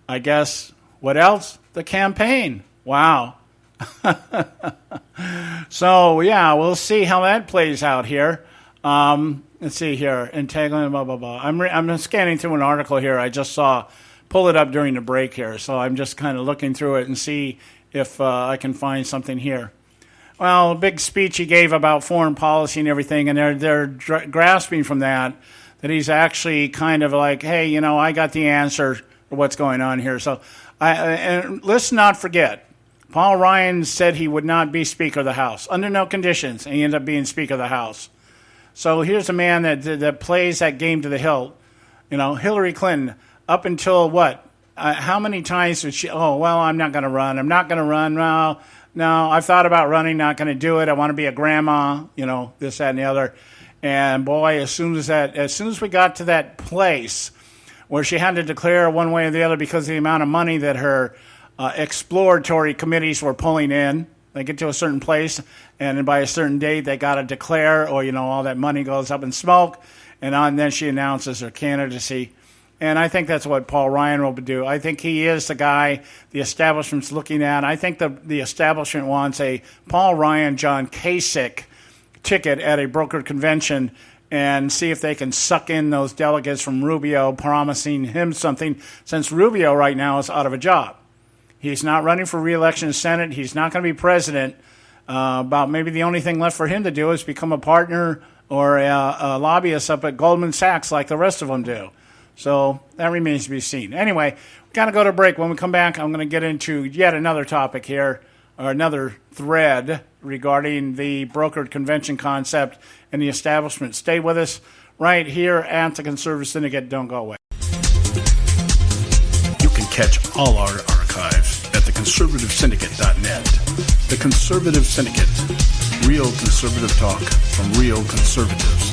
I guess, what else? The campaign. Wow. So, yeah, we'll see how that plays out here. Let's see here. Entanglement, blah, blah, blah. I'm scanning through an article here I just saw. Pull it up during the break here. So I'm just kind of looking through it and see if I can find something here. Well, a big speech he gave about foreign policy and everything, and they're grasping from that he's actually kind of like, hey, I got the answer to what's going on here. So and let's not forget, Paul Ryan said he would not be Speaker of the House under no conditions, and he ended up being Speaker of the House. So here's a man that plays that game to the hilt. Hillary Clinton, up until what? How many times did she? Oh, well, I'm not going to run. I'm not going to run. No, I've thought about running. Not going to do it. I want to be a grandma. This, that, and the other. And boy, as soon as we got to that place where she had to declare one way or the other because of the amount of money that her exploratory committees were pulling in. They get to a certain place, and then by a certain date, they got to declare, or, all that money goes up in smoke, and then she announces her candidacy. And I think that's what Paul Ryan will do. I think he is the guy the establishment's looking at. I think the establishment wants a Paul Ryan, John Kasich ticket at a brokered convention and see if they can suck in those delegates from Rubio, promising him something, since Rubio right now is out of a job. He's not running for re-election in Senate. He's not going to be president. About maybe the only thing left for him to do is become a partner or a lobbyist up at Goldman Sachs like the rest of them do. So that remains to be seen. Anyway, we've got to go to break. When we come back, I'm going to get into yet another topic here, or another thread regarding the brokered convention concept and the establishment. Stay with us right here at the Conservative Syndicate. Don't go away.
You can catch all our archives at theconservativesyndicate.net. The Conservative Syndicate. Real conservative talk from real conservatives.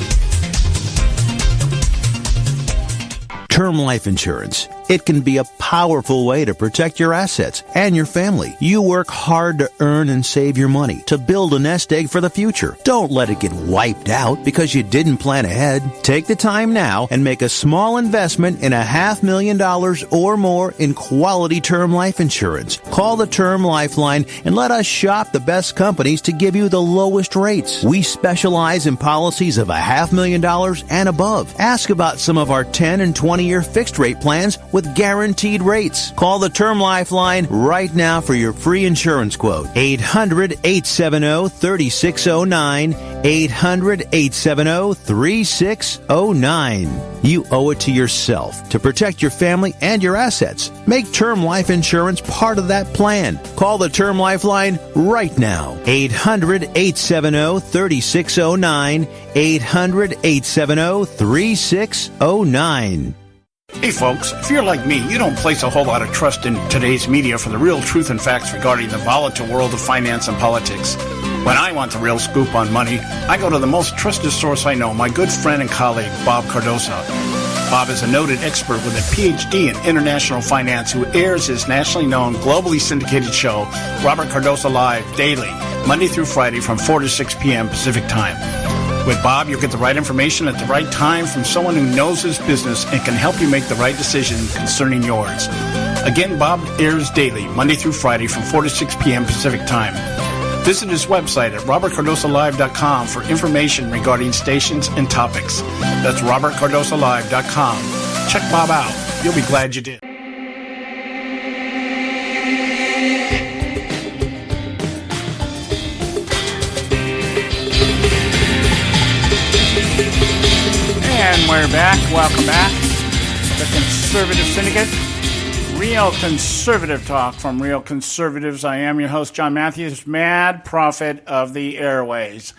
Term life insurance. It can be a powerful way to protect your assets and your family. You work hard to earn and save your money to build a nest egg for the future. Don't let it get wiped out because you didn't plan ahead. Take the time now and make a small investment in $500,000 or more in quality term life insurance. Call the Term Lifeline and let us shop the best companies to give you the lowest rates. We specialize in policies of $500,000 and above. Ask about some of our 10 and 20-year fixed rate plans with guaranteed rates. Call the Term Lifeline right now for your free insurance quote. 800-870-3609. 800-870-3609. You owe it to yourself to protect your family and your assets. Make term life insurance part of that plan. Call the Term Lifeline right now. 800-870-3609. 800-870-3609.
Hey folks, if you're like me, you don't place a whole lot of trust in today's media for the real truth and facts regarding the volatile world of finance and politics. When I want the real scoop on money, I go to the most trusted source I know, my good friend and colleague, Bob Cardoso. Bob is a noted expert with a PhD in international finance who airs his nationally known, globally syndicated show, Robert Cardoso Live, daily, Monday through Friday from 4 to 6 p.m. Pacific Time. With Bob, you'll get the right information at the right time from someone who knows his business and can help you make the right decision concerning yours. Again, Bob airs daily, Monday through Friday from 4 to 6 p.m. Pacific Time. Visit his website at robertcardosolive.com for information regarding stations and topics. That's robertcardosolive.com. Check Bob out. You'll be glad you did. And we're back. Welcome back. The Conservative Syndicate. Real conservative talk from real conservatives. I am your host, John Matthews, Mad Prophet of the Airways.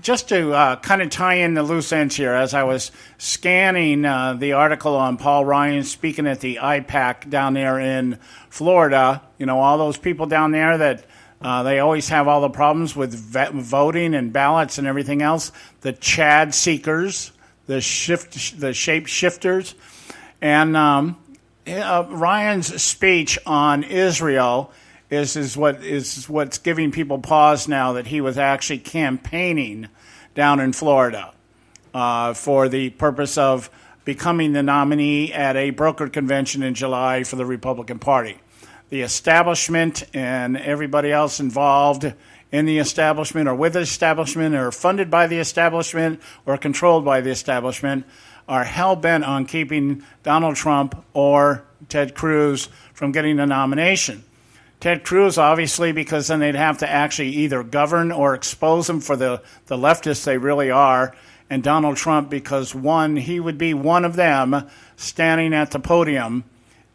Just to kind of tie in the loose ends here, as I was scanning the article on Paul Ryan speaking at the IPAC down there in Florida, you know, all those people down there that they always have all the problems with voting and ballots and everything else, the Chad seekers, the shape shifters, and Ryan's speech on Israel is what's giving people pause now that he was actually campaigning down in Florida for the purpose of becoming the nominee at a brokered convention in July for the Republican Party. The establishment and everybody else involved in the establishment or with the establishment or funded by the establishment or controlled by the establishment are hell-bent on keeping Donald Trump or Ted Cruz from getting the nomination. Ted Cruz, obviously, because then they'd have to actually either govern or expose them for the leftists they really are, and Donald Trump because, one, he would be one of them standing at the podium,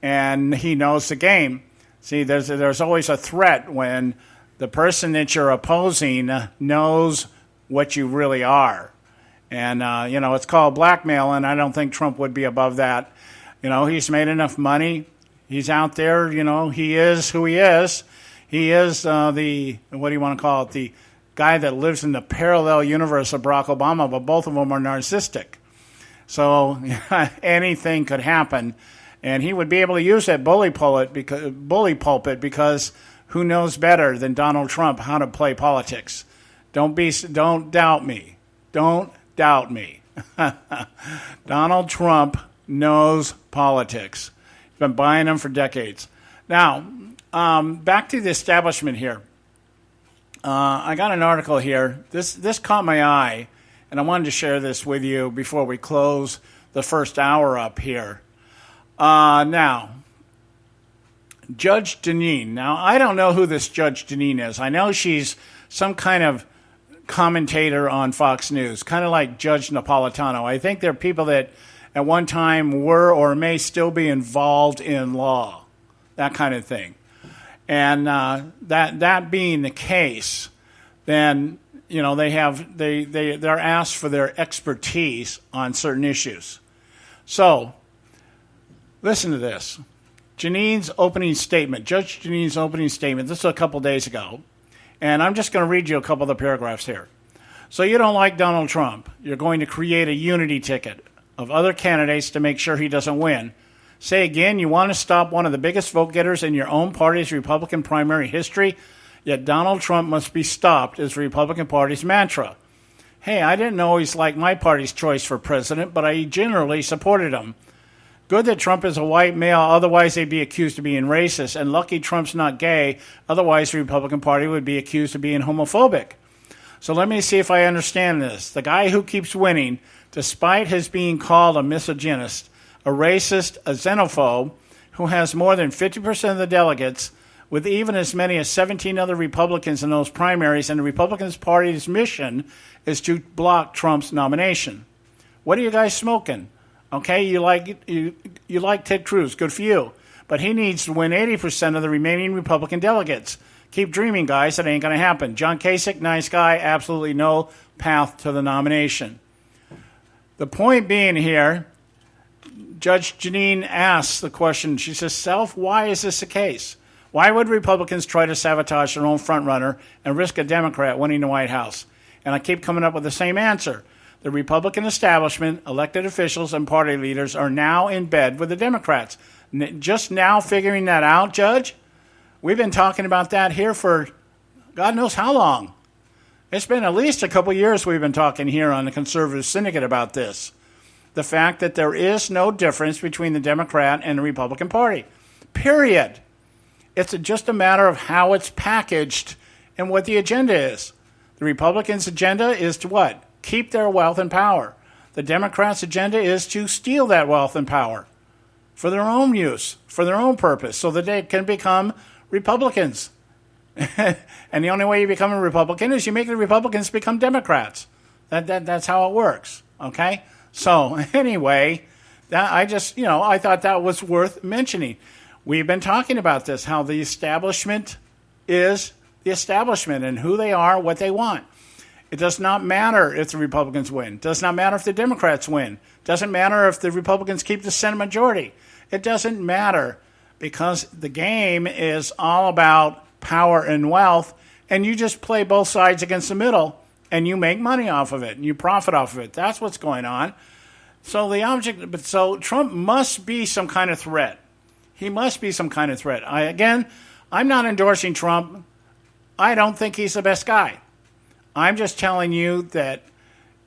and he knows the game. See, there's always a threat when the person that you're opposing knows what you really are. And, it's called blackmail, and I don't think Trump would be above that. You know, he's made enough money. He's out there, he is who he is. He is what do you want to call it, the guy that lives in the parallel universe of Barack Obama, but both of them are narcissistic. So anything could happen. And he would be able to use that bully pulpit because who knows better than Donald Trump how to play politics? Don't doubt me. Don't doubt me. Donald Trump knows politics. He's been buying them for decades. Now, back to the establishment here. I got an article here. This caught my eye, and I wanted to share this with you before we close the first hour up here. Now, Judge Deneen. Now, I don't know who this Judge Deneen is. I know she's some kind of commentator on Fox News, kind of like Judge Napolitano. I think they're people that at one time were or may still be involved in law, that kind of thing. And that being the case, then they're asked for their expertise on certain issues. So, listen to this. Judge Deneen's opening statement. This was a couple days ago. And I'm just going to read you a couple of the paragraphs here. So you don't like Donald Trump. You're going to create a unity ticket of other candidates to make sure he doesn't win. Say again, you want to stop one of the biggest vote getters in your own party's Republican primary history, yet Donald Trump must be stopped is the Republican Party's mantra. Hey, I didn't always like my party's choice for president, but I generally supported him. Good that Trump is a white male, otherwise they'd be accused of being racist, and lucky Trump's not gay, otherwise the Republican Party would be accused of being homophobic. So let me see if I understand this. The guy who keeps winning, despite his being called a misogynist, a racist, a xenophobe, who has more than 50% of the delegates, with even as many as 17 other Republicans in those primaries, and the Republican Party's mission is to block Trump's nomination. What are you guys smoking? Okay, you like Ted Cruz, good for you. But he needs to win 80% of the remaining Republican delegates. Keep dreaming, guys, it ain't going to happen. John Kasich, nice guy, absolutely no path to the nomination. The point being here, Judge Janine asks the question, she says, Self, why is this the case? Why would Republicans try to sabotage their own frontrunner and risk a Democrat winning the White House? And I keep coming up with the same answer. The Republican establishment, elected officials, and party leaders are now in bed with the Democrats. Just now figuring that out, Judge? We've been talking about that here for God knows how long. It's been at least a couple years we've been talking here on the Conservative Syndicate about this. The fact that there is no difference between the Democrat and the Republican Party. Period. It's just a matter of how it's packaged and what the agenda is. The Republicans' agenda is to what? Keep their wealth and power. The Democrats' agenda is to steal that wealth and power for their own use, for their own purpose, so that they can become Republicans. And the only way you become a Republican is you make the Republicans become Democrats. That's how it works, okay? So anyway, I thought that was worth mentioning. We've been talking about this, how the establishment is the establishment and who they are, what they want. It does not matter if the Republicans win. It does not matter if the Democrats win. It doesn't matter if the Republicans keep the Senate majority. It doesn't matter because the game is all about power and wealth, and you just play both sides against the middle, and you make money off of it, and you profit off of it. That's what's going on. So Trump must be some kind of threat. He must be some kind of threat. I'm not endorsing Trump. I don't think he's the best guy. I'm just telling you that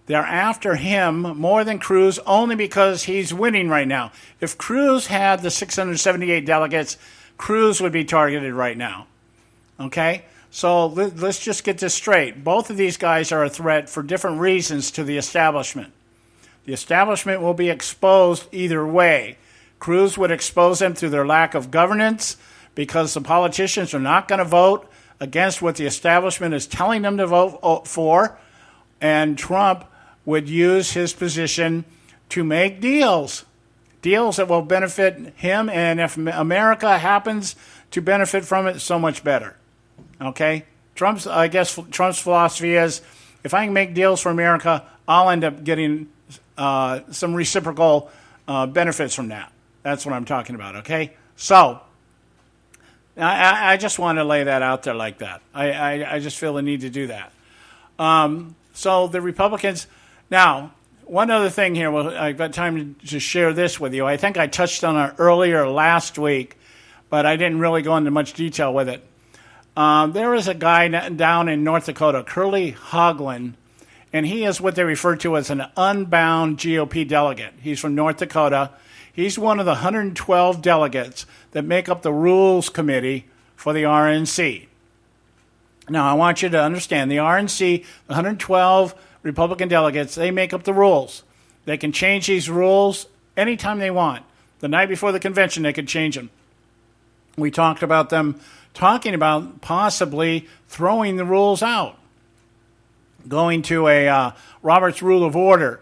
they're after him more than Cruz only because he's winning right now. If Cruz had the 678 delegates, Cruz would be targeted right now. Okay? So let's just get this straight. Both of these guys are a threat for different reasons to the establishment. The establishment will be exposed either way. Cruz would expose them through their lack of governance because the politicians are not going to vote against what the establishment is telling them to vote for, and Trump would use his position to make deals that will benefit him, and if America happens to benefit from it, so much better. Okay? Trump's philosophy is, if I can make deals for America, I'll end up getting some reciprocal benefits from that. That's what I'm talking about, okay? So, I just want to lay that out there like that. I just feel the need to do that. So the Republicans... Now, one other thing here, I've got time to share this with you. I think I touched on it earlier last week, but I didn't really go into much detail with it. There is a guy down in North Dakota, Curly Haugland, and he is what they refer to as an unbound GOP delegate. He's from North Dakota. He's one of the 112 delegates that make up the Rules Committee for the RNC. Now, I want you to understand, the RNC, the 112 Republican delegates, they make up the rules. They can change these rules anytime they want. The night before the convention, they could change them. We talked about them talking about possibly throwing the rules out, going to a Robert's Rule of Order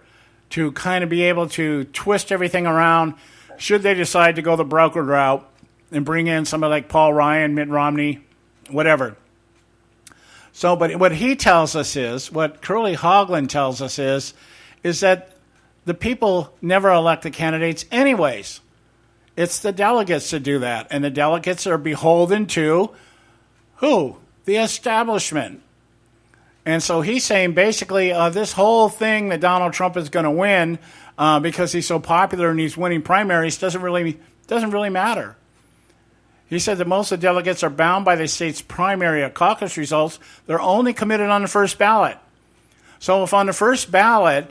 to kind of be able to twist everything around should they decide to go the brokered route and bring in somebody like Paul Ryan, Mitt Romney, whatever. So, but what he tells us is, what Curly Haugland tells us is that the people never elect the candidates anyways. It's the delegates that do that, and the delegates are beholden to who? the establishment. And so he's saying basically this whole thing that Donald Trump is going to win because he's so popular and he's winning primaries doesn't really matter. He said that most of the delegates are bound by the state's primary or caucus results. They're only committed on the first ballot. So if on the first ballot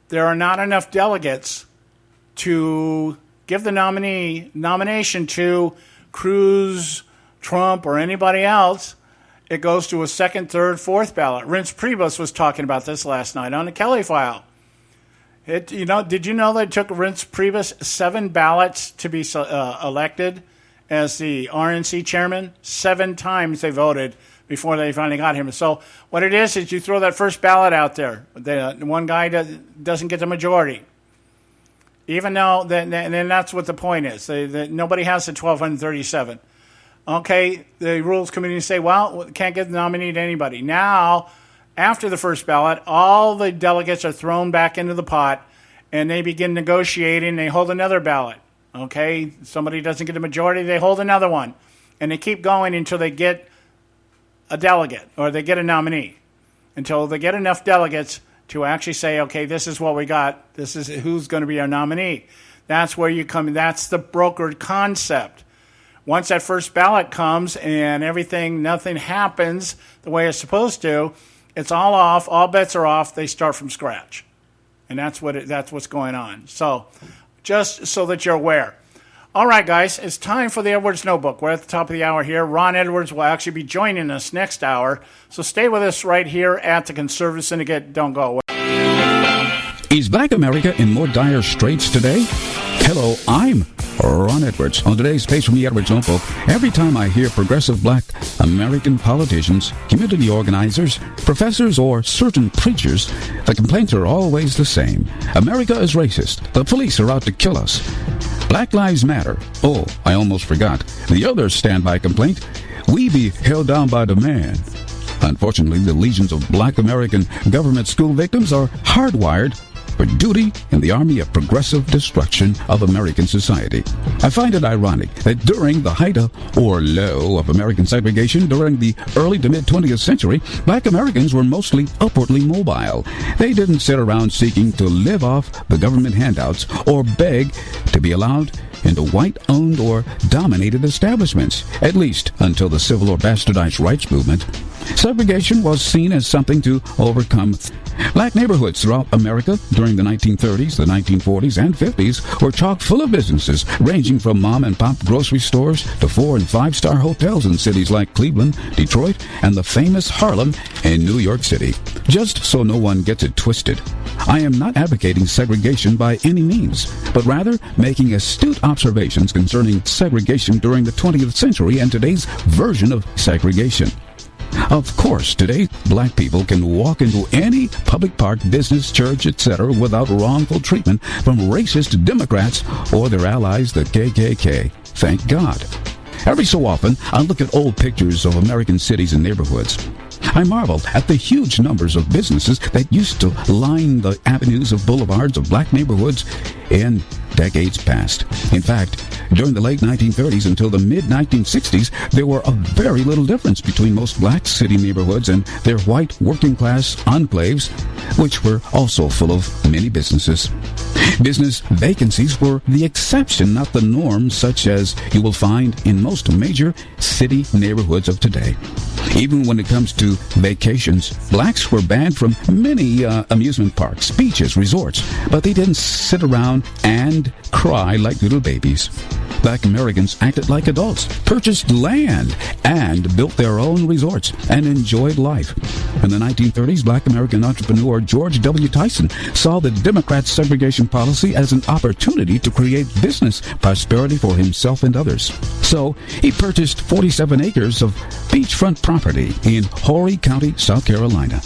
there are not enough delegates to give the nomination to Cruz, Trump, or anybody else, it goes to a second, third, fourth ballot. Reince Priebus was talking about this last night on the Kelly File. Did you know that it took Reince Priebus 7 ballots to be elected as the RNC chairman? 7 times they voted before they finally got him. So what it is you throw that first ballot out there. The one guy doesn't get the majority. Even though, and that's what the point is. Nobody has the 1,237. Okay, the Rules Committee say, well, can't get the nominee to anybody. Now, after the first ballot, all the delegates are thrown back into the pot, and they begin negotiating. They hold another ballot. Okay, somebody doesn't get a majority, they hold another one. And they keep going until they get a delegate, or they get a nominee, until they get enough delegates to actually say, okay, this is what we got. This is who's going to be our nominee. That's where you come. That's the brokered concept. Once that first ballot comes and nothing happens the way it's supposed to, it's all off. All bets are off. They start from scratch, and that's what's going on. So, just so that you're aware. All right, guys, it's time for the Edwards Notebook. We're at the top of the hour here. Ron Edwards will actually be joining us next hour, so stay with us right here at the Conservative Syndicate. Don't go away.
Is Black America in more dire straits today? Hello, I'm Ron Edwards. On today's page from the Edwards Notebook, every time I hear progressive Black American politicians, community organizers, professors, or certain preachers, the complaints are always the same. America is racist. The police are out to kill us. Black Lives Matter. Oh, I almost forgot. The other standby complaint, we be held down by the man. Unfortunately, the legions of Black American government school victims are hardwired for duty in the army of progressive destruction of American society. I find it ironic that during the height or low of American segregation during the early to mid-20th century, Black Americans were mostly upwardly mobile. They didn't sit around seeking to live off the government handouts or beg to be allowed into white-owned or dominated establishments, at least until the civil or bastardized rights movement. Segregation was seen as something to overcome. Black neighborhoods throughout America during the 1930s, the 1940s, and 50s were chock full of businesses ranging from mom-and-pop grocery stores to 4- and 5-star hotels in cities like Cleveland, Detroit, and the famous Harlem in New York City. Just so no one gets it twisted, I am not advocating segregation by any means, but rather making astute observations concerning segregation during the 20th century and today's version of segregation. Of course, today, Black people can walk into any public park, business, church, etc. without wrongful treatment from racist Democrats or their allies, the KKK. Thank God. Every so often, I look at old pictures of American cities and neighborhoods. I marvel at the huge numbers of businesses that used to line the avenues of boulevards of Black neighborhoods in decades past. In fact, during the late 1930s until the mid-1960s, there were a very little difference between most Black city neighborhoods and their white working-class enclaves, which were also full of many businesses. Business vacancies were the exception, not the norm, such as you will find in most major city neighborhoods of today. Even when it comes to vacations, Blacks were banned from many amusement parks, beaches, resorts, but they didn't sit around and cry like little babies. Black Americans acted like adults, purchased land, and built their own resorts, and enjoyed life. In the 1930s, Black American entrepreneur George W. Tyson saw the Democrats' segregation policy as an opportunity to create business prosperity for himself and others. So he purchased 47 acres of beachfront property in Horry County, South Carolina.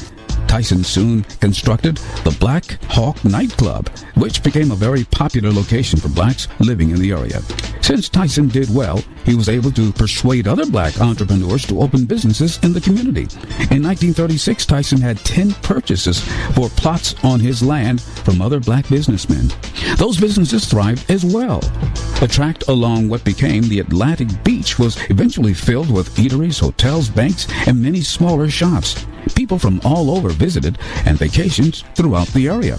Tyson soon constructed the Black Hawk nightclub, which became a very popular location for Blacks living in the area. Since Tyson did well, he was able to persuade other black entrepreneurs to open businesses in the community. In 1936, Tyson had 10 purchases for plots on his land from other black businessmen. Those businesses thrived as well. The tract along what became the Atlantic Beach was eventually filled with eateries, hotels, banks, and many smaller shops. People from all over visited and vacationed throughout the area.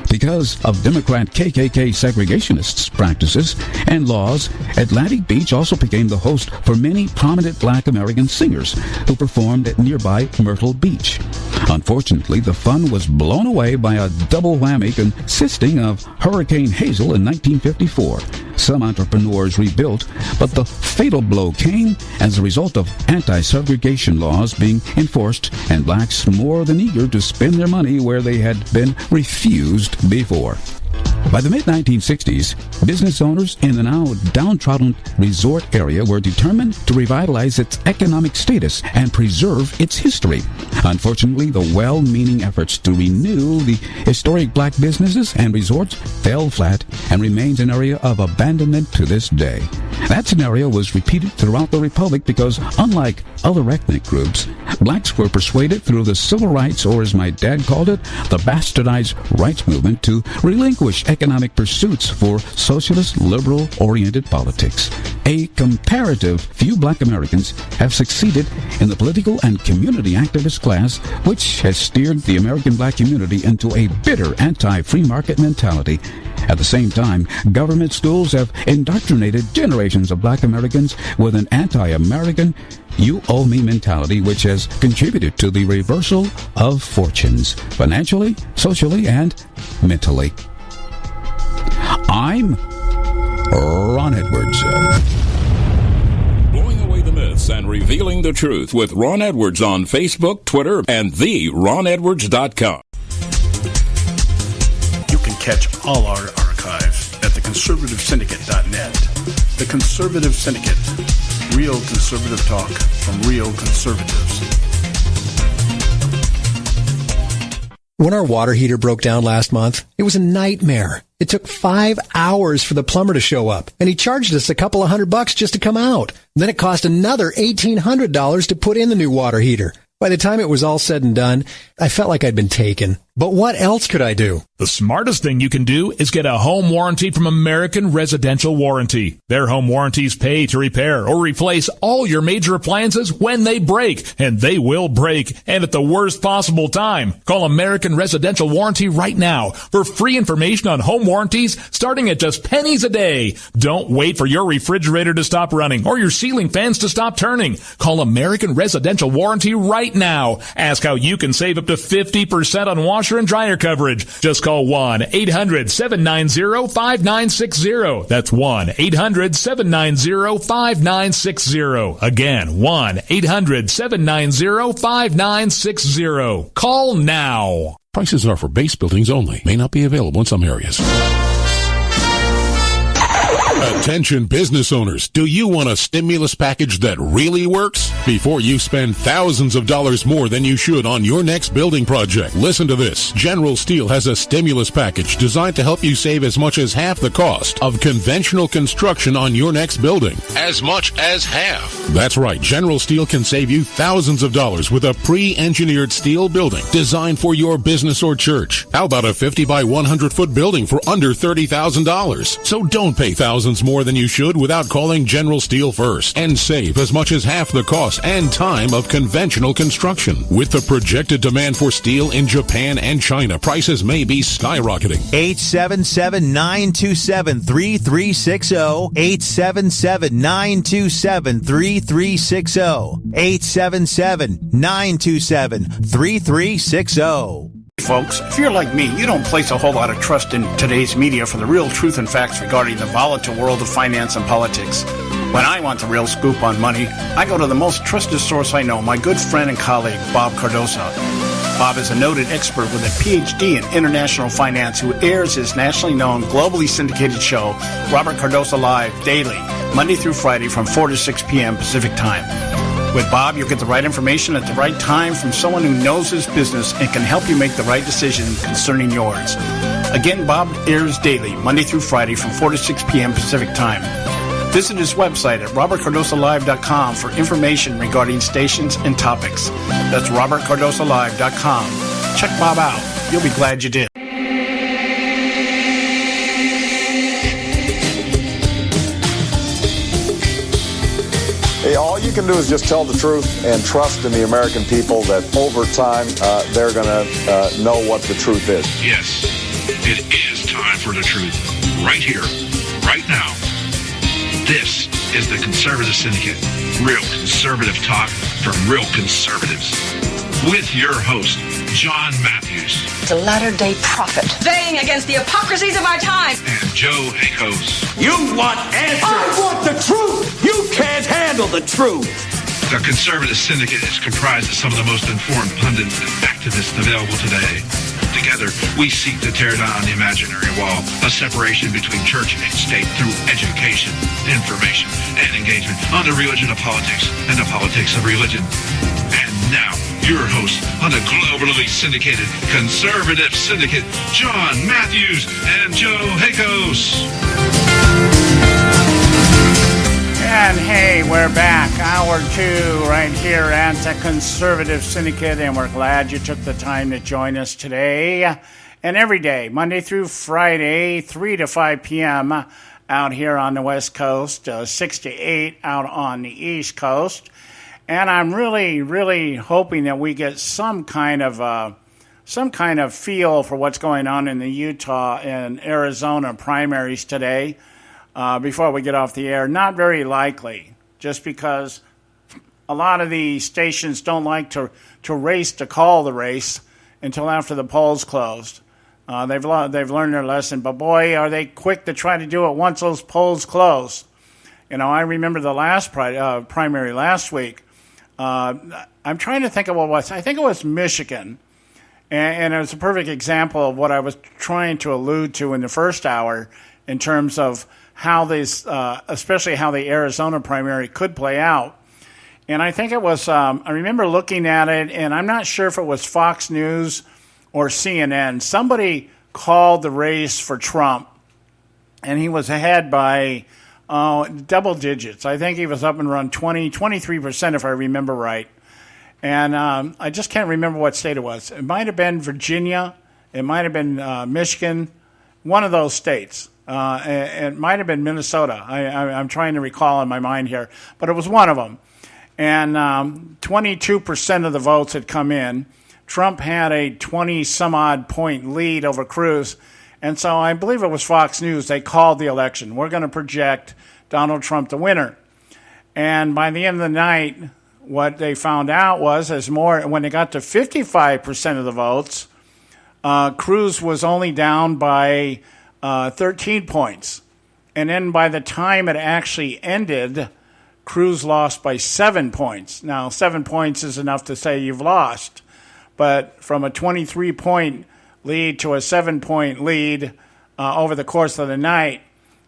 Because of Democrat KKK segregationists' practices and laws, Atlantic Beach also became the host for many prominent black American singers who performed at nearby Myrtle Beach. Unfortunately, the fun was blown away by a double whammy consisting of Hurricane Hazel in 1954. Some entrepreneurs rebuilt, but the fatal blow came as a result of anti-segregation laws being enforced and blacks more than eager to spend their money where they had been refused before. By the mid-1960s, business owners in the now downtrodden resort area were determined to revitalize its economic status and preserve its history. Unfortunately, the well-meaning efforts to renew the historic black businesses and resorts fell flat and remains an area of abandonment to this day. That scenario was repeated throughout the Republic because, unlike other ethnic groups, blacks were persuaded through the civil rights, or as my dad called it, the bastardized rights movement, to relinquish economic pursuits for socialist, liberal-oriented politics. A comparative few black Americans have succeeded in the political and community activist class, which has steered the American black community into a bitter anti-free market mentality. At the same time, government schools have indoctrinated generations of black Americans with an anti-American, you-owe-me mentality, which has contributed to the reversal of fortunes, financially, socially, and mentally. I'm Ron Edwards.
Blowing away the myths and revealing the truth with Ron Edwards on Facebook, Twitter, and theronedwards.com.
You can catch all our archives at theconservativesyndicate.net. The Conservative Syndicate. Real conservative talk from real conservatives.
When our water heater broke down last month, it was a nightmare. It took 5 hours for the plumber to show up, and he charged us a couple of $100 just to come out. Then it cost another $1,800 to put in the new water heater. By the time it was all said and done, I felt like I'd been taken. But what else could I do?
The smartest thing you can do is get a home warranty from American Residential Warranty. Their home warranties pay to repair or replace all your major appliances when they break, and they will break, and at the worst possible time. Call American Residential Warranty right now for free information on home warranties starting at just pennies a day. Don't wait for your refrigerator to stop running or your ceiling fans to stop turning. Call American Residential Warranty right now. Ask how you can save up to 50% on washer and dryer coverage. Just call 1-800-790-5960. That's 1-800-790-5960. Again, 1-800-790-5960. Call now.
Prices are for base buildings only. May not be available in some areas. Attention business owners, do you want a stimulus package that really works? Before you spend thousands of dollars more than you should on your next building project, listen to this. General Steel has a stimulus package designed to help you save as much as half the cost of conventional construction on your next building. As much as half. That's right, General Steel can save you thousands of dollars with a pre-engineered steel building designed for your business or church. How about a 50 by 100 foot building for under $30,000? So don't pay thousands more than you should without calling General Steel first and save as much as half the cost and time of conventional construction. With the projected demand for steel in Japan and China, prices may be skyrocketing.
877-927-3360. 877-927-3360. 877-927-3360.
Folks, if you're like me, you don't place a whole lot of trust in today's media for the real truth and facts regarding the volatile world of finance and politics. When I want the real scoop on money, I go to the most trusted source I know, my good friend and colleague, Bob Cardoso. Bob is a noted expert with a PhD in international finance who airs his nationally known, globally syndicated show, Robert Cardoso Live, daily, Monday through Friday from 4 to 6 p.m. Pacific Time. With Bob, you'll get the right information at the right time from someone who knows his business and can help you make the right decision concerning yours. Again, Bob airs daily, Monday through Friday from 4 to 6 p.m. Pacific Time.
Visit his website at robertcardosalive.com for information regarding stations and topics. That's robertcardosalive.com. Check Bob out. You'll be glad you did.
Hey, all you can do is just tell the truth and trust in the American people that over time they're going to know what the truth is.
Yes, it is time for the truth. Right here, right now. This is the Conservative Syndicate. Real conservative talk from real conservatives. With your host, John Matthews.
The latter-day prophet. Baying against the hypocrisies of our time.
And Joe Hakos.
You want answers. I want the truth. You can't handle the truth.
The Conservative Syndicate is comprised of some of the most informed pundits and activists available today. Together, we seek to tear down the imaginary wall, a separation between church and state through education, information, and engagement on the religion of politics and the politics of religion. And now, your host on the globally syndicated Conservative Syndicate, John Matthews and Joe Hakos.
And hey, we're back. Hour 2 right here at the Conservative Syndicate, and we're glad you took the time to join us today and every day, Monday through Friday, 3 to 5 p.m. out here on the West Coast, 6 to 8 out on the East Coast. And I'm really, really hoping that we get some kind of feel for what's going on in the Utah and Arizona primaries today. Before we get off the air. Not very likely, just because a lot of the stations don't like to race to call the race until after the polls closed. They've learned their lesson, but boy, are they quick to try to do it once those polls close. You know, I remember the last primary last week. I'm trying to think of what it was. I think it was Michigan, and it was a perfect example of what I was trying to allude to in the first hour in terms of how this, especially how the Arizona primary could play out. And I think it was, I remember looking at it, and I'm not sure if it was Fox News or CNN. Somebody called the race for Trump, and he was ahead by double digits. I think he was up and around 23%, if I remember right. And I just can't remember what state it was. It might have been Virginia. It might have been Michigan, one of those states. It might have been Minnesota. I'm trying to recall in my mind here, but it was one of them. And 22% of the votes had come in. Trump had a 20-some-odd point lead over Cruz. And so I believe it was Fox News. They called the election. We're going to project Donald Trump the winner. And by the end of the night, what they found out was, when they got to 55% of the votes, Cruz was only down by 13 points. And then by the time it actually ended, Cruz lost by 7 points. Now, 7 points is enough to say you've lost. But from a 23-point lead to a 7-point lead over the course of the night.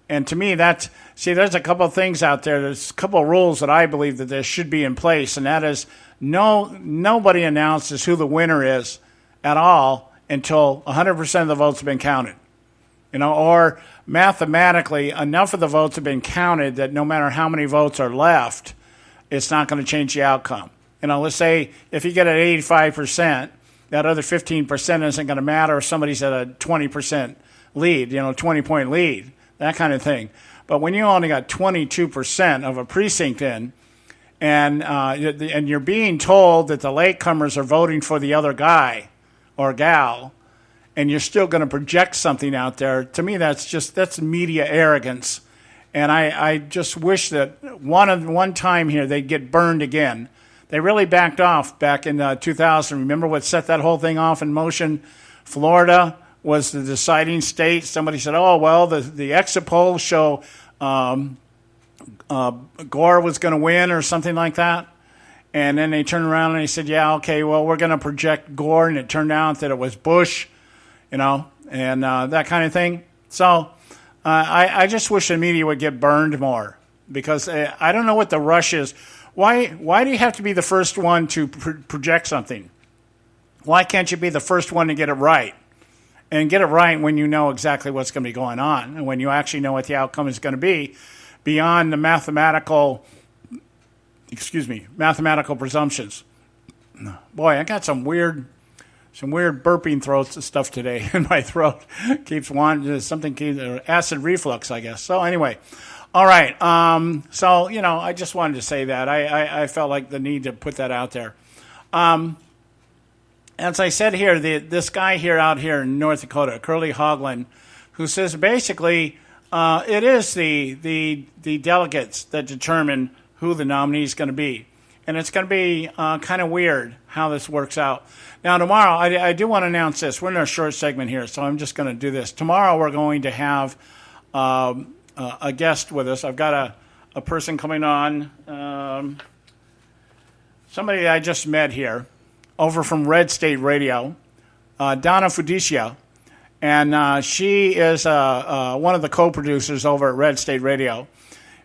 And to me, there's a couple of things out there. There's a couple of rules that I believe that there should be in place. And that is nobody announces who the winner is at all until 100% of the votes have been counted. You know, or mathematically, enough of the votes have been counted that no matter how many votes are left, it's not going to change the outcome. You know, let's say if you get at 85%, that other 15% isn't going to matter if somebody's at a 20% lead, 20-point lead, that kind of thing. But when you only got 22% of a precinct in, and you're being told that the latecomers are voting for the other guy or gal, and you're still going to project something out there, to me that's media arrogance. And I just wish that one time here they'd get burned again. They really backed off back in 2000. Remember what set that whole thing off in motion? Florida was the deciding state. Somebody said, oh, well, the exit polls show Gore was going to win or something like that. And then they turned around and they said, yeah, okay, well, we're going to project Gore. And it turned out that it was Bush, and that kind of thing. So I just wish the media would get burned more, because I don't know what the rush is. Why do you have to be the first one to project something? Why can't you be the first one to get it right? And get it right when you know exactly what's going to be going on and when you actually know what the outcome is going to be. beyond the mathematical presumptions. Boy, I got some weird burping throats and stuff today in my throat. Keeps wanting acid reflux, I guess. So anyway, all right. So, I just wanted to say that. I felt like the need to put that out there. As I said here, this guy out here in North Dakota, Curly Hoagland, who says basically it is the delegates that determine who the nominee is going to be. And it's going to be kind of weird how this works out. Now, tomorrow, I do want to announce this. We're in a short segment here, so I'm just going to do this. Tomorrow, we're going to have a guest with us. I've got a person coming on, somebody I just met here, over from Red State Radio, Donna Fudicia. And she is one of the co-producers over at Red State Radio.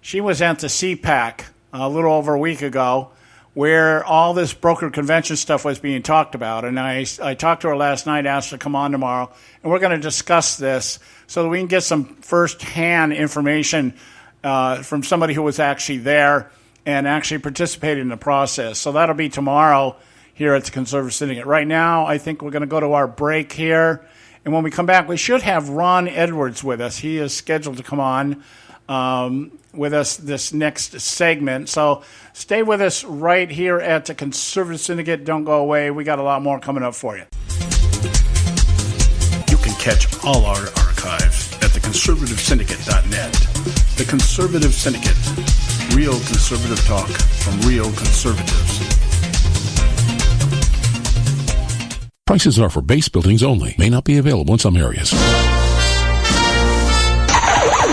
She was at the CPAC a little over a week ago, where all this broker convention stuff was being talked about. And I talked to her last night, asked her to come on tomorrow, and we're going to discuss this so that we can get some first-hand information from somebody who was actually there and actually participated in the process. So that'll be tomorrow here at the Conservative Syndicate. Right now, I think we're going to go to our break here. And when we come back, we should have Ron Edwards with us. He is scheduled to come on with us this next segment. So stay with us right here at the Conservative Syndicate. Don't go away. We got a lot more coming up for you.
You can catch all our archives at theconservativesyndicate.net. The Conservative Syndicate. Real conservative talk from real conservatives.
Prices are for base buildings only. May not be available in some areas.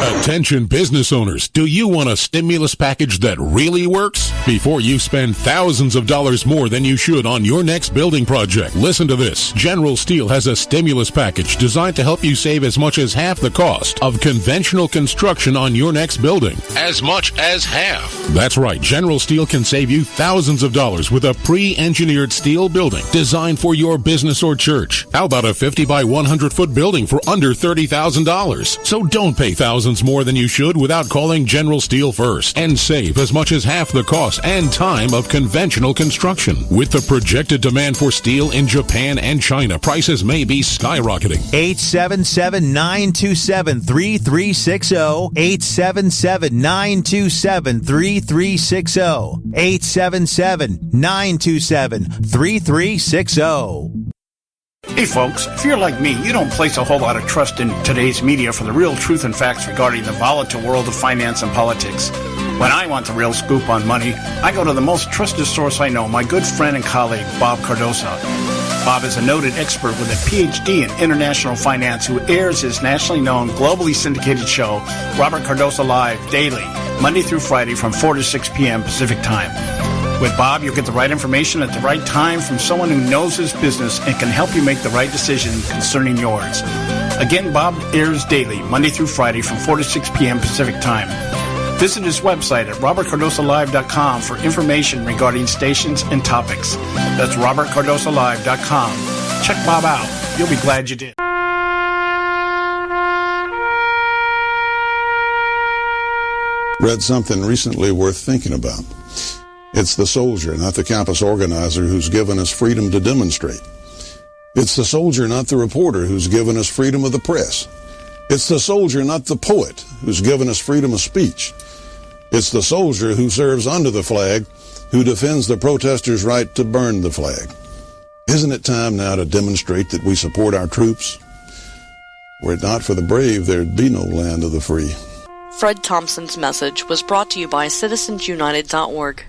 Attention business owners, do you want a stimulus package that really works? Before you spend thousands of dollars more than you should on your next building project, listen to this. General Steel has a stimulus package designed to help you save as much as half the cost of conventional construction on your next building. As much as half. That's right, General Steel can save you thousands of dollars with a pre-engineered steel building designed for your business or church. How about a 50 by 100 foot building for under $30,000? So don't pay thousands more than you should without calling General Steel first and save as much as half the cost and time of conventional construction. With the projected demand for steel in Japan and China, prices may be skyrocketing.
877-927-3360. 877-927-3360. 877-927-3360.
Hey folks, if you're like me, you don't place a whole lot of trust in today's media for the real truth and facts regarding the volatile world of finance and politics. When I want the real scoop on money, I go to the most trusted source I know, my good friend and colleague, Bob Cardoso. Bob is a noted expert with a PhD in international finance who airs his nationally known, globally syndicated show, Robert Cardoso Live, daily, Monday through Friday from 4 to 6 p.m. Pacific Time. With Bob, you'll get the right information at the right time from someone who knows his business and can help you make the right decision concerning yours. Again, Bob airs daily, Monday through Friday from 4 to 6 p.m. Pacific Time. Visit his website at robertcardosolive.com for information regarding stations and topics. That's robertcardosolive.com. Check Bob out. You'll be glad you did.
Read something recently worth thinking about. It's the soldier, not the campus organizer, who's given us freedom to demonstrate. It's the soldier, not the reporter, who's given us freedom of the press. It's the soldier, not the poet, who's given us freedom of speech. It's the soldier who serves under the flag, who defends the protesters' right to burn the flag. Isn't it time now to demonstrate that we support our troops? Were it not for the brave, there'd be no land of the free.
Fred Thompson's message was brought to you by citizensunited.org.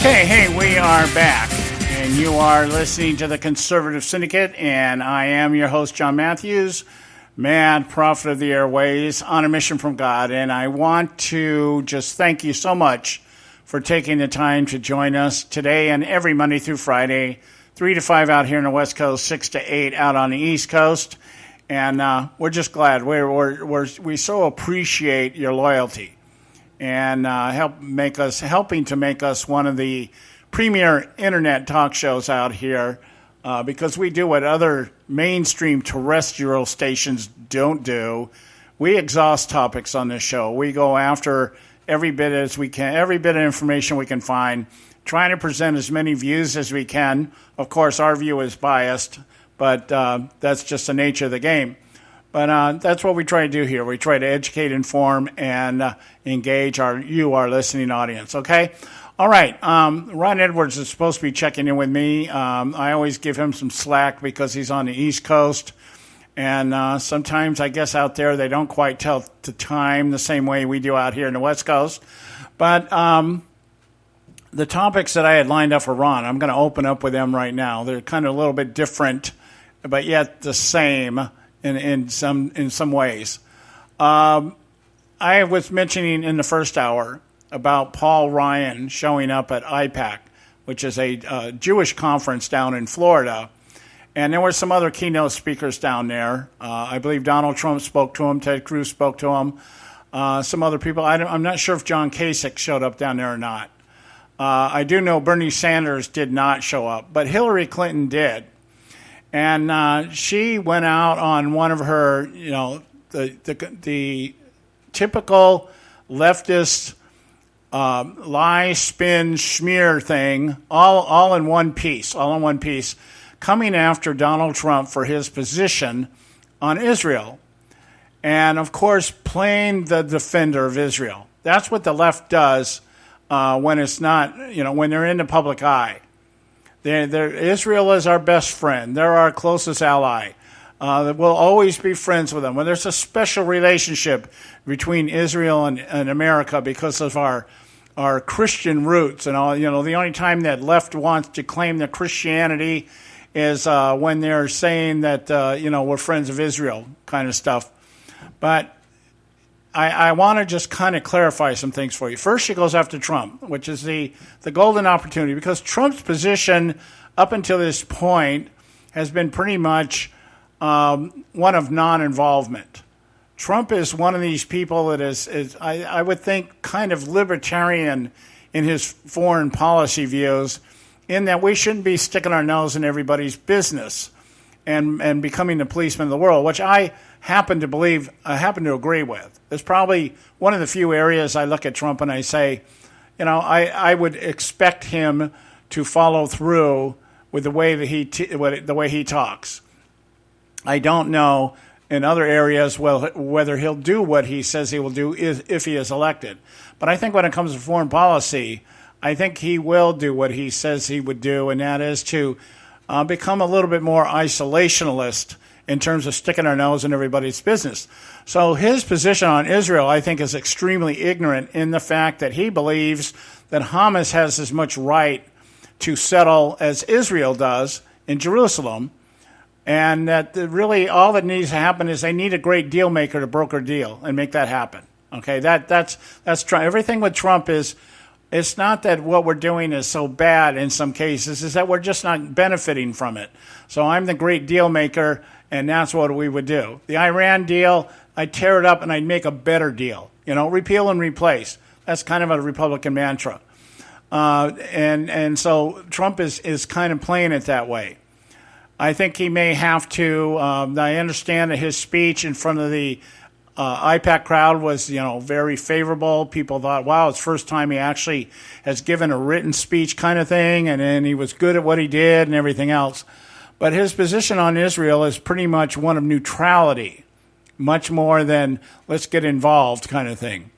Hey, we are back, and you are listening to the Conservative Syndicate, and I am your host, John Matthews, Man, prophet of the airways, on a mission from God. And I want to just thank you so much for taking the time to join us today and every Monday through Friday, 3 to 5 out here on the West Coast, 6 to 8 out on the East Coast. And we're just glad. We so appreciate your loyalty and helping to make us one of the premier internet talk shows out here, because we do what other mainstream terrestrial stations don't do. We exhaust topics on this show. We go after every bit as we can, every bit of information we can find, trying to present as many views as we can. Of course, our view is biased, but that's just the nature of the game. But that's what we try to do here. We try to educate, inform, and engage our listening audience, okay? All right, Ron Edwards is supposed to be checking in with me. I always give him some slack because he's on the East Coast. And sometimes, I guess, out there they don't quite tell the time the same way we do out here in the West Coast. But the topics that I had lined up for Ron, I'm going to open up with them right now. They're kind of a little bit different, but yet the same in some ways. I was mentioning in the first hour about Paul Ryan showing up at IPAC, which is a Jewish conference down in Florida. And there were some other keynote speakers down there. I believe Donald Trump spoke to him, Ted Cruz spoke to him, some other people. I'm not sure if John Kasich showed up down there or not. I do know Bernie Sanders did not show up, but Hillary Clinton did. And she went out on one of her, the typical leftist lie, spin, smear thing, all in one piece, coming after Donald Trump for his position on Israel. And, of course, playing the defender of Israel. That's what the left does when it's not, when they're in the public eye. Israel is our best friend. They're our closest ally. We'll always be friends with them. When there's a special relationship between Israel and America because of our Christian roots and all, the only time that left wants to claim that Christianity is when they're saying that, we're friends of Israel kind of stuff. But I want to just kind of clarify some things for you. First, she goes after Trump, which is the golden opportunity, because Trump's position up until this point has been pretty much one of non-involvement. Trump is one of these people that is I would think, kind of libertarian in his foreign policy views, in that we shouldn't be sticking our nose in everybody's business and becoming the policeman of the world, which I happen to agree with. It's probably one of the few areas I look at Trump and I say, I would expect him to follow through with the way that the way he talks. I don't know in other areas whether he'll do what he says he will do if he is elected. But I think when it comes to foreign policy, I think he will do what he says he would do, and that is to become a little bit more isolationist in terms of sticking our nose in everybody's business. So his position on Israel, I think, is extremely ignorant in the fact that he believes that Hamas has as much right to settle as Israel does in Jerusalem, and that really all that needs to happen is they need a great deal maker to broker a deal and make that happen. Okay, that's Trump. Everything with Trump is, it's not that what we're doing is so bad in some cases, is that we're just not benefiting from it. So I'm the great deal maker, and that's what we would do. The Iran deal, I'd tear it up and I'd make a better deal. Repeal and replace. That's kind of a Republican mantra. And so Trump is kind of playing it that way. I think he may have to, I understand that his speech in front of the IPAC crowd was, very favorable. People thought, wow, it's the first time he actually has given a written speech kind of thing, and then he was good at what he did and everything else. But his position on Israel is pretty much one of neutrality, much more than let's get involved kind of thing.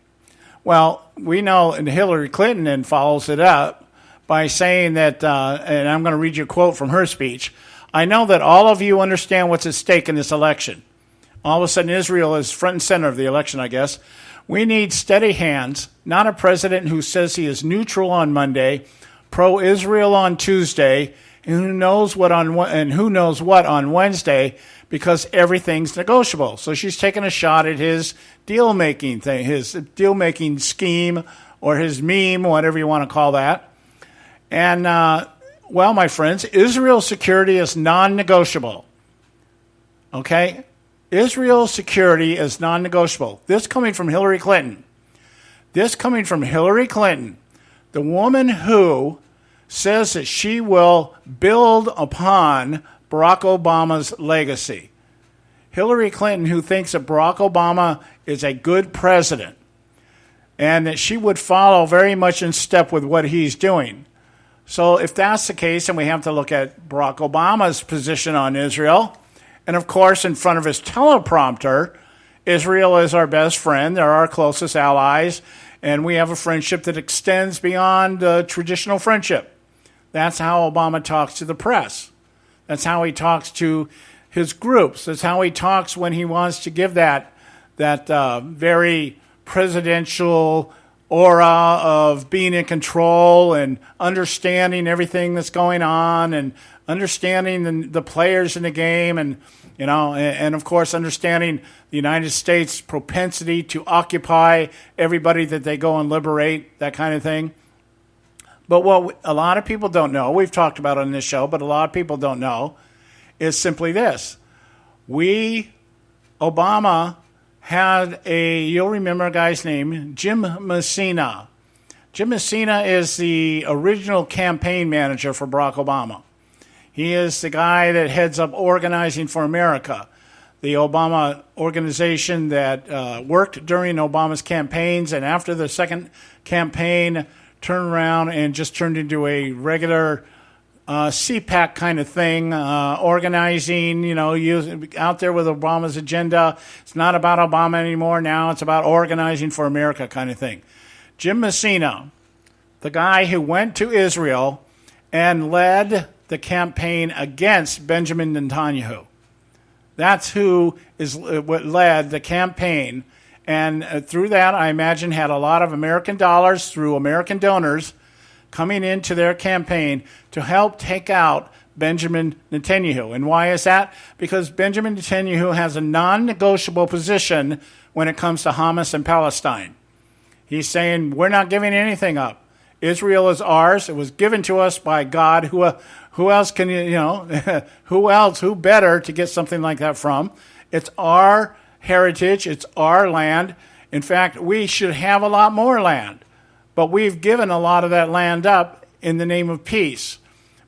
Well, we know, and Hillary Clinton then follows it up by saying that, and I'm going to read you a quote from her speech, "I know that all of you understand what's at stake in this election. All of a sudden, Israel is front and center of the election, I guess. We need steady hands, not a president who says he is neutral on Monday, pro-Israel on Tuesday, and who knows what on Wednesday, because everything's negotiable. So she's taking a shot at his deal-making thing, his deal-making scheme, or his meme, whatever you want to call that. And, well, my friends, Israel's security is non-negotiable. Okay? Israel's security is non-negotiable. This coming from Hillary Clinton. This coming from Hillary Clinton, the woman who says that she will build upon Barack Obama's legacy. Hillary Clinton, who thinks that Barack Obama is a good president and that she would follow very much in step with what he's doing. So if that's the case, then we have to look at Barack Obama's position on Israel. And of course, in front of his teleprompter, Israel is our best friend. They're our closest allies. And we have a friendship that extends beyond traditional friendship. That's how Obama talks to the press. That's how he talks to his groups. That's how he talks when he wants to give that very presidential aura of being in control and understanding everything that's going on and understanding the players in the game and, you know, and of course understanding the United States' propensity to occupy everybody that they go and liberate, that kind of thing. But what a lot of people don't know, we've talked about it on this show, but a lot of people don't know, is simply this. Obama had you'll remember a guy's name, Jim Messina. Jim Messina is the original campaign manager for Barack Obama. He is the guy that heads up Organizing for America, the Obama organization that worked during Obama's campaigns, and after the second campaign turned around and just turned into a regular CPAC kind of thing, organizing, you know, out there with Obama's agenda. It's not about Obama anymore now. It's about Organizing for America kind of thing. Jim Messina, the guy who went to Israel and led the campaign against Benjamin Netanyahu. That's who what led the campaign. And through that, I imagine, had a lot of American dollars through American donors coming into their campaign to help take out Benjamin Netanyahu. And why is that? Because Benjamin Netanyahu has a non-negotiable position when it comes to Hamas and Palestine. He's saying, we're not giving anything up. Israel is ours. It was given to us by God. Who else can, who better to get something like that from? It's our heritage. It's our land. In fact, we should have a lot more land. But we've given a lot of that land up in the name of peace.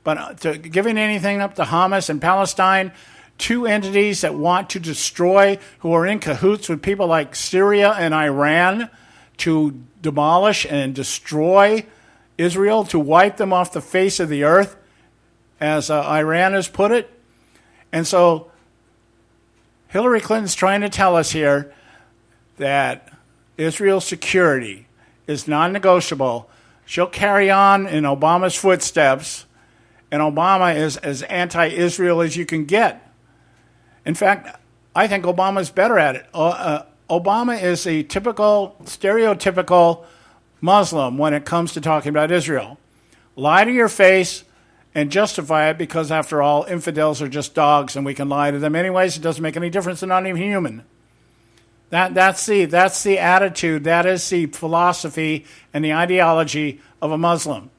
But giving anything up to Hamas and Palestine, two entities that want to destroy, who are in cahoots with people like Syria and Iran to demolish and destroy Israel, to wipe them off the face of the earth, as Iran has put it. And so Hillary Clinton's trying to tell us here that Israel's security is non-negotiable. She'll carry on in Obama's footsteps, and Obama is as anti-Israel as you can get. In fact, I think Obama's better at it. Obama is a stereotypical Muslim when it comes to talking about Israel. Lie to your face and justify it because, after all, infidels are just dogs and we can lie to them anyways. It doesn't make any difference. They're not even human. That's the attitude, that is the philosophy and the ideology of a Muslim.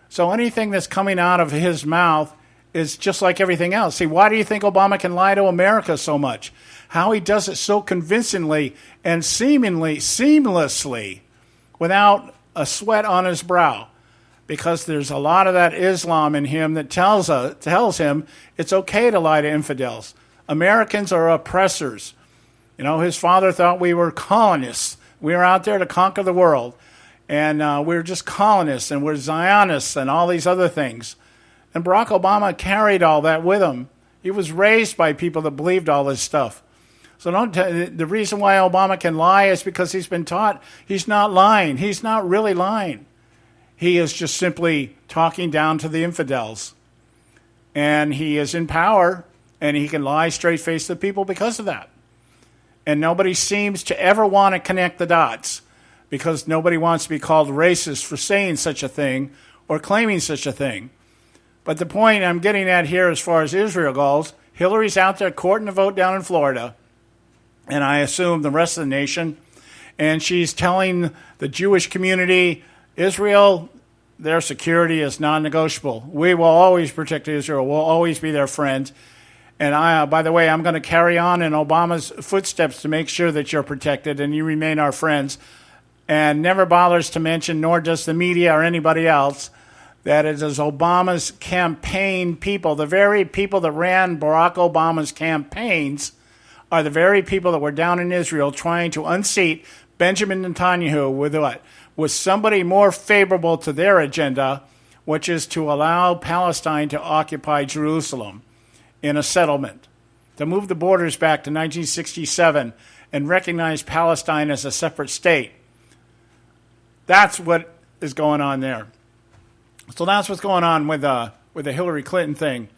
So anything that's coming out of his mouth is just like everything else. See, why do you think Obama can lie to America so much? How he does it so convincingly and seemingly seamlessly without a sweat on his brow. Because there's a lot of that Islam in him that tells him it's okay to lie to infidels. Americans are oppressors. You know, his father thought we were colonists. We were out there to conquer the world. And we're just colonists and we're Zionists and all these other things. And Barack Obama carried all that with him. He was raised by people that believed all this stuff. So the reason why Obama can lie is because he's been taught he's not lying. He's not really lying. He is just simply talking down to the infidels. And he is in power, and he can lie straight-faced to people because of that. And nobody seems to ever want to connect the dots because nobody wants to be called racist for saying such a thing or claiming such a thing. But the point I'm getting at here as far as Israel goes, Hillary's out there courting the vote down in Florida, and I assume the rest of the nation, and she's telling the Jewish community, Israel, their security is non-negotiable. We will always protect Israel. We'll always be their friends. And by the way, I'm going to carry on in Obama's footsteps to make sure that you're protected and you remain our friends. And never bothers to mention, nor does the media or anybody else, that it is Obama's campaign people, the very people that ran Barack Obama's campaigns, are the very people that were down in Israel trying to unseat Benjamin Netanyahu with what? With somebody more favorable to their agenda, which is to allow Palestine to occupy Jerusalem in a settlement, to move the borders back to 1967 and recognize Palestine as a separate state. That's what is going on there. So that's what's going on with the Hillary Clinton thing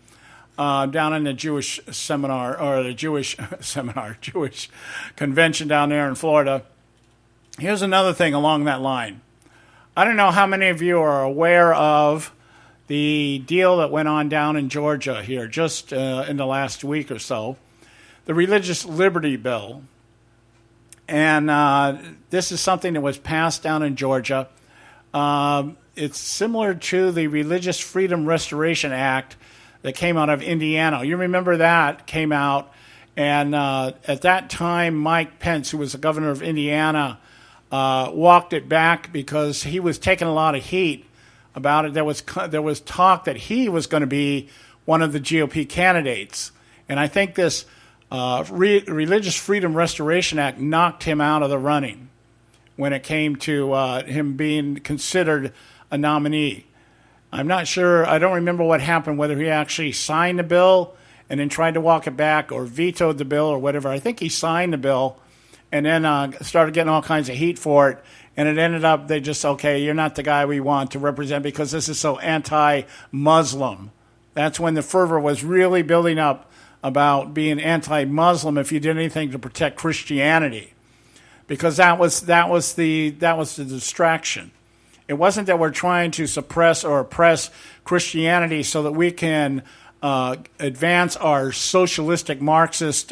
down in the Jewish seminar, or the Jewish convention down there in Florida. Here's another thing along that line. I don't know how many of you are aware of the deal that went on down in Georgia here just in the last week or so, the Religious Liberty Bill. And this is something that was passed down in Georgia. It's similar to the Religious Freedom Restoration Act that came out of Indiana. You remember that came out, and at that time, Mike Pence, who was the governor of Indiana, walked it back because he was taking a lot of heat about it. There was talk that he was going to be one of the GOP candidates, and I think this Religious Freedom Restoration Act knocked him out of the running when it came to him being considered a nominee. I'm not sure. I don't remember what happened, whether he actually signed the bill and then tried to walk it back or vetoed the bill or whatever. I think he signed the bill and then started getting all kinds of heat for it. And it ended up, they just, okay, you're not the guy we want to represent because this is so anti-Muslim. That's when the fervor was really building up about being anti-Muslim if you did anything to protect Christianity, because that was the distraction. It wasn't that we're trying to suppress or oppress Christianity so that we can advance our socialistic, Marxist,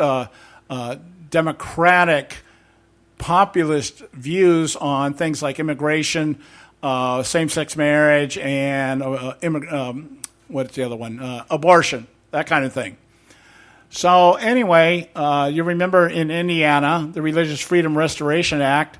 democratic, populist views on things like immigration, same-sex marriage, and what's the other one? Abortion, that kind of thing. So anyway, you remember in Indiana, the Religious Freedom Restoration Act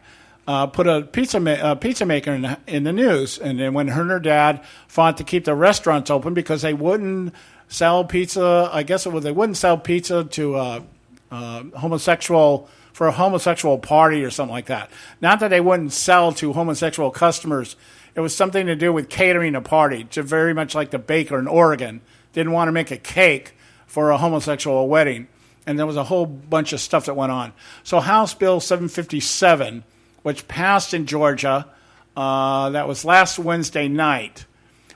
put a pizza maker in the news. And then when her and her dad fought to keep the restaurants open because they wouldn't sell pizza, I guess it was they wouldn't sell pizza to homosexual for a homosexual party or something like that. Not that they wouldn't sell to homosexual customers. It was something to do with catering a party, to very much like the baker in Oregon. Didn't want to make a cake for a homosexual wedding. And there was a whole bunch of stuff that went on. So House Bill 757, which passed in Georgia, that was last Wednesday night,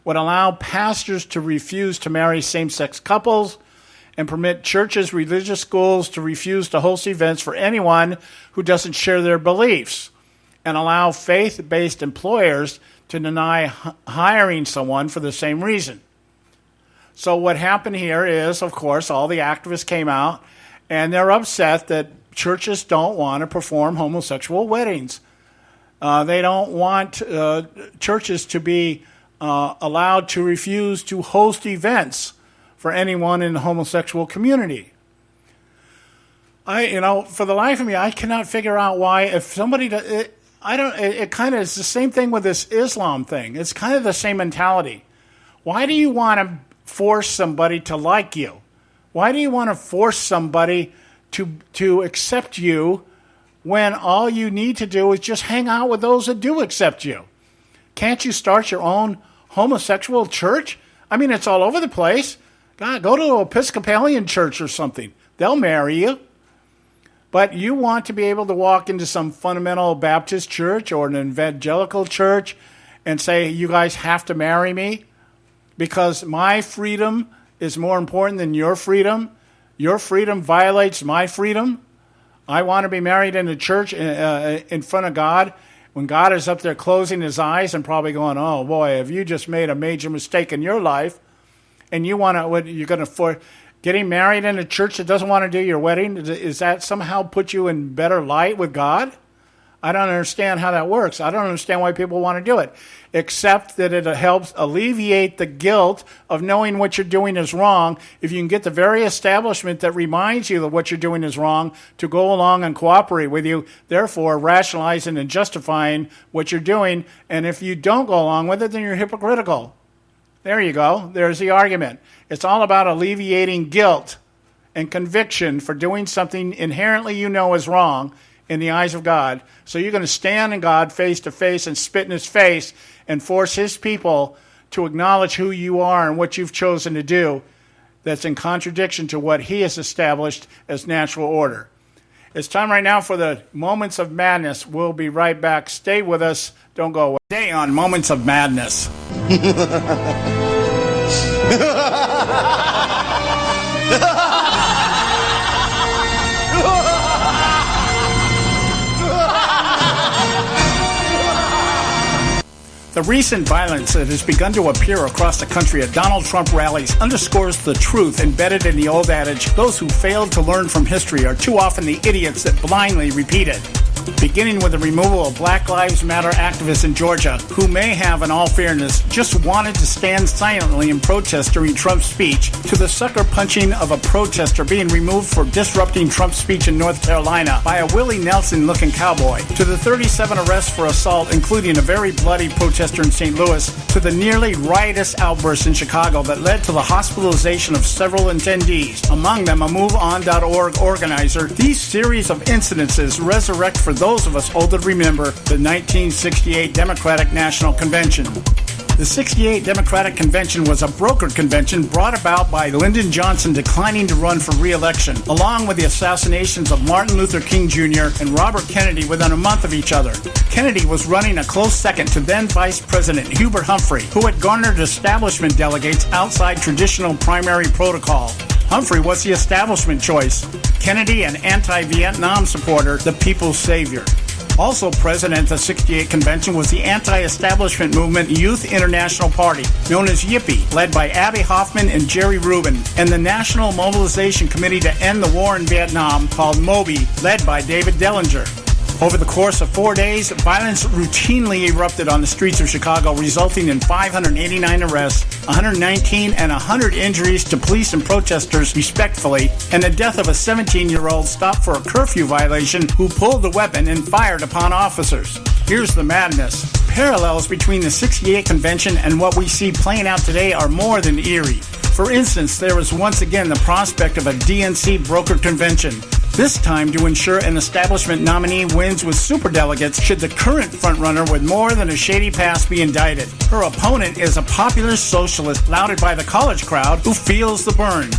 would allow pastors to refuse to marry same-sex couples and permit churches, religious schools to refuse to host events for anyone who doesn't share their beliefs, and allow faith-based employers to deny hiring someone for the same reason. So what happened here is, of course, all the activists came out, and they're upset that churches don't want to perform homosexual weddings. They don't want churches to be allowed to refuse to host events for anyone in the homosexual community. For the life of me, I cannot figure out why. If somebody, it kind of is the same thing with this Islam thing. It's kind of the same mentality. Why do you want to force somebody to like you? Why do you want to force somebody to accept you when all you need to do is just hang out with those that do accept you? Can't you start your own homosexual church? I mean, it's all over the place. God, go to an Episcopalian church or something. They'll marry you. But you want to be able to walk into some fundamental Baptist church or an evangelical church and say, you guys have to marry me because my freedom is more important than your freedom. Your freedom violates my freedom. I want to be married in the church in front of God when God is up there closing his eyes and probably going, oh boy, have you just made a major mistake in your life? And you want to, you're going to Getting married in a church that doesn't want to do your wedding, is that somehow put you in better light with God? I don't understand how that works. I don't understand why people want to do it, except that it helps alleviate the guilt of knowing what you're doing is wrong. If you can get the very establishment that reminds you that what you're doing is wrong to go along and cooperate with you, therefore rationalizing and justifying what you're doing. And if you don't go along with it, then you're hypocritical. There you go. There's the argument. It's all about alleviating guilt and conviction for doing something inherently you know is wrong in the eyes of God. So you're going to stand in God face to face and spit in his face and force his people to acknowledge who you are and what you've chosen to do that's in contradiction to what he has established as natural order. It's time right now for the Moments of Madness. We'll be right back. Stay with us. Don't go away. Today on Moments of Madness. The recent violence that has begun to appear across the country at Donald Trump rallies underscores the truth embedded in the old adage, those who failed to learn from history are too often the idiots that blindly repeat it. Beginning with the removal of Black Lives Matter activists in Georgia, who may have, in all fairness, just wanted to stand silently in protest during Trump's speech, to the sucker punching of a protester being removed for disrupting Trump's speech in North Carolina by a Willie Nelson-looking cowboy, to the 37 arrests for assault, including a very bloody protester in St. Louis, to the nearly riotous outburst in Chicago that led to the hospitalization of several attendees, among them a MoveOn.org organizer. These series of incidences resurrect for those of us older to remember the 1968 Democratic National Convention. The 68 Democratic Convention was a brokered convention brought about by Lyndon Johnson declining to run for re-election, along with the assassinations of Martin Luther King Jr. and Robert Kennedy within a month of each other. Kennedy was running a close second to then Vice President Hubert Humphrey, who had garnered establishment delegates outside traditional primary protocol. Humphrey was the establishment choice. Kennedy, an anti-Vietnam supporter, the people's savior. Also present at the 68 convention was the anti-establishment movement Youth International Party, known as YIPPY, led by Abby Hoffman and Jerry Rubin, and the National Mobilization Committee to End the War in Vietnam, called MOBI, led by David Dellinger. Over the course of 4 days, violence routinely erupted on the streets of Chicago, resulting in 589 arrests, 119 and 100 injuries to police and protesters, respectively, and the death of a 17-year-old stopped for a curfew violation who pulled a weapon and fired upon officers. Here's the madness. Parallels between the 68 convention and what we see playing out today are more than eerie. For instance, there was once again the prospect of a DNC brokered convention, this time to ensure an establishment nominee wins with superdelegates should the current frontrunner with more than a shady past be indicted. Her opponent is a popular socialist lauded by the college crowd who feels the burn.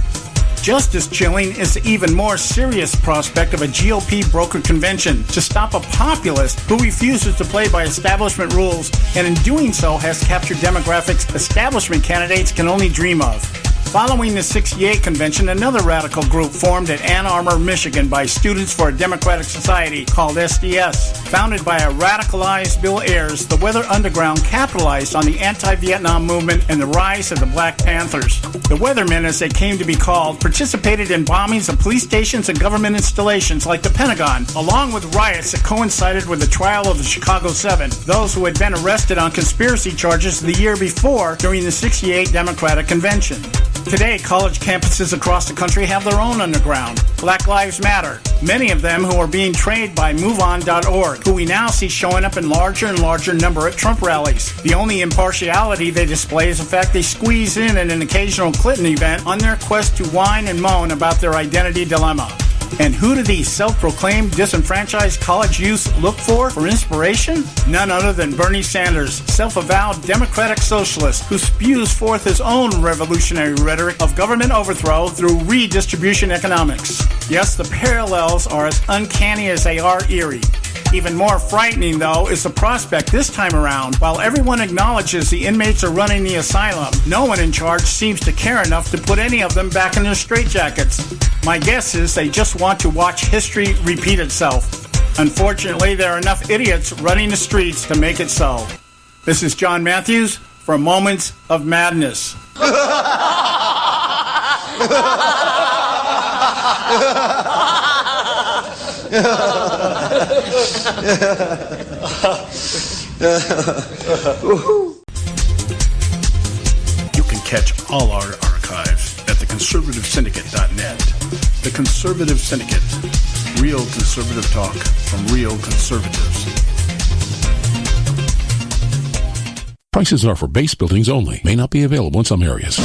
Just as chilling is the even more serious prospect of a GOP brokered convention to stop a populist who refuses to play by establishment rules and in doing so has captured demographics establishment candidates can only dream of. Following the 68 convention, another radical group formed at Ann Arbor, Michigan by Students for a Democratic Society called SDS. Founded by a radicalized Bill Ayers, the Weather Underground capitalized on the anti-Vietnam movement and the rise of the Black Panthers. The Weathermen, as they came to be called, participated in bombings of police stations and government installations like the Pentagon, along with riots that coincided with the trial of the Chicago 7, those who had been arrested on conspiracy charges the year before during the 68 Democratic Convention. Today, college campuses across the country have their own underground, Black Lives Matter, many of them who are being trained by MoveOn.org, who we now see showing up in larger and larger number at Trump rallies. The only impartiality they display is the fact they squeeze in at an occasional Clinton event on their quest to whine and moan about their identity dilemma. And who do these self-proclaimed disenfranchised college youths look for inspiration? None other than Bernie Sanders, self-avowed democratic socialist who spews forth his own revolutionary rhetoric of government overthrow through redistribution economics. Yes, the parallels are as uncanny as they are eerie. Even more frightening, though, is the prospect this time around. While everyone acknowledges the inmates are running the asylum, no one in charge seems to care enough to put any of them back in their straitjackets. My guess is they just want to watch history repeat itself. Unfortunately, there are enough idiots running the streets to make it so. This is John Matthews for Moments of Madness.
You can catch all our archives at theconservativesyndicate.net. The Conservative Syndicate. Real conservative talk from real conservatives.
Prices are for base buildings only. May not be available in some areas.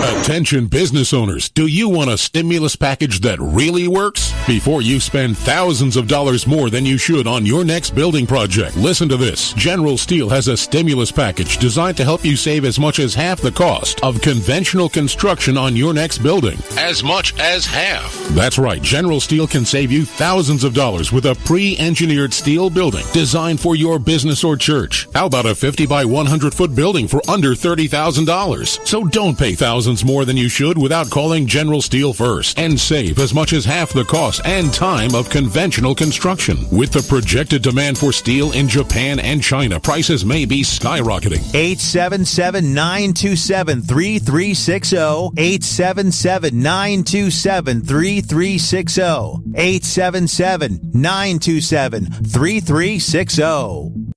Attention business owners, do you want a stimulus package that really works? Before you spend thousands of dollars more than you should on your next building project, listen to this. General Steel has a stimulus package designed to help you save as much as half the cost of conventional construction on your next building. As much as half. That's right, General Steel can save you thousands of dollars with a pre-engineered steel building designed for your business or church. How about a 50 by 100 foot building for under $30,000? So don't pay thousands more than you should without calling General Steel first and save as much as half the cost and time of conventional construction. With the projected demand for steel in Japan and China, prices may be skyrocketing.
877-927-3360. 877-927-3360. 877-927-3360.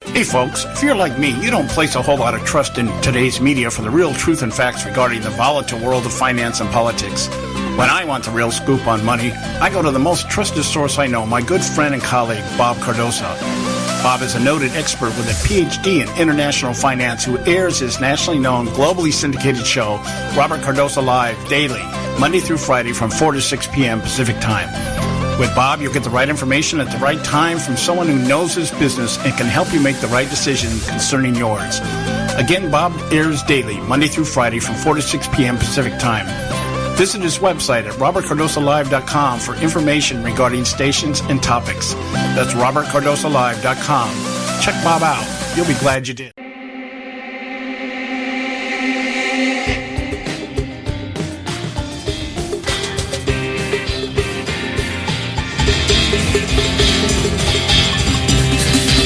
Hey folks, if you're like me, you don't place a whole lot of trust in today's media for the real truth and facts regarding the volatile world of finance and politics. When I want the real scoop on money, I go to the most trusted source I know, my good friend and colleague, Bob Cardoso. Bob is a noted expert with a PhD in international finance who airs his nationally known, globally syndicated show, Robert Cardoso Live, daily, Monday through Friday from 4 to 6 p.m. Pacific Time. With Bob, you'll get the right information at the right time from someone who knows his business and can help you make the right decision concerning yours. Again, Bob airs daily, Monday through Friday from 4 to 6 p.m. Pacific Time. Visit his website at robertcardosolive.com for information regarding stations and topics. That's robertcardosolive.com. Check Bob out. You'll be glad you did.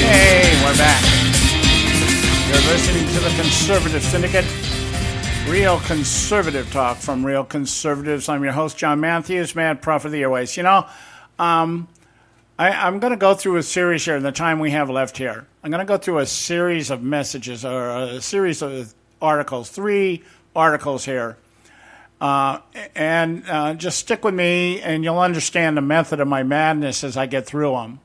Hey, we're back. You're listening to the Conservative Syndicate. Real conservative talk from real conservatives. I'm your host, John Matthews, Mad Prophet of the Airways. You know, I'm going to go through a series here in the time we have left here. I'm going to go through a series of messages or a series of articles, 3 articles here. And just stick with me and you'll understand the method of my madness as I get through them.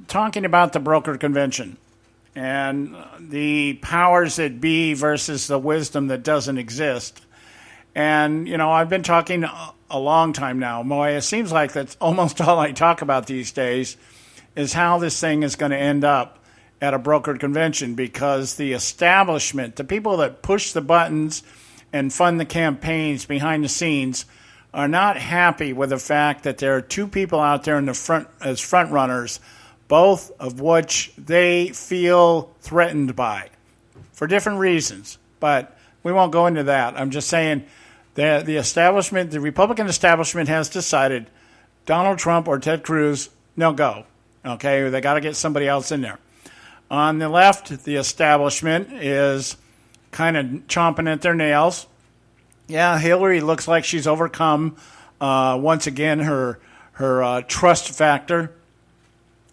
Talking about the brokered convention and the powers that be versus the wisdom that doesn't exist. And, you know, I've been talking a long time now. Boy, it seems like that's almost all I talk about these days is how this thing is going to end up at a brokered convention, because the establishment, the people that push the buttons and fund the campaigns behind the scenes, are not happy with the fact that there are 2 people out there in the front as front runners, both of which they feel threatened by for different reasons. But we won't go into that. I'm just saying that the establishment, the Republican establishment, has decided Donald Trump or Ted Cruz, no go. Okay, they got to get somebody else in there. On the left, the establishment is kind of chomping at their nails. Yeah, Hillary looks like she's overcome once again her trust factor.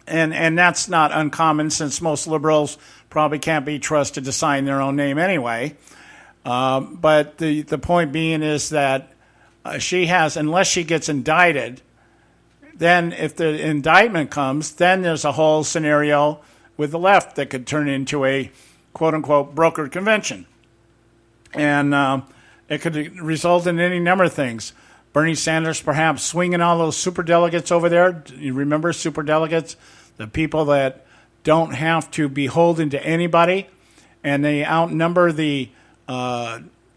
And that's not uncommon, since most liberals probably can't be trusted to sign their own name anyway. But the point being is that she has, unless she gets indicted, then if the indictment comes, then there's a whole scenario with the left that could turn into a quote-unquote brokered convention. And it could result in any number of things. Bernie Sanders perhaps swinging all those superdelegates over there. You remember superdelegates? The people that don't have to be beholden to anybody, and they outnumber the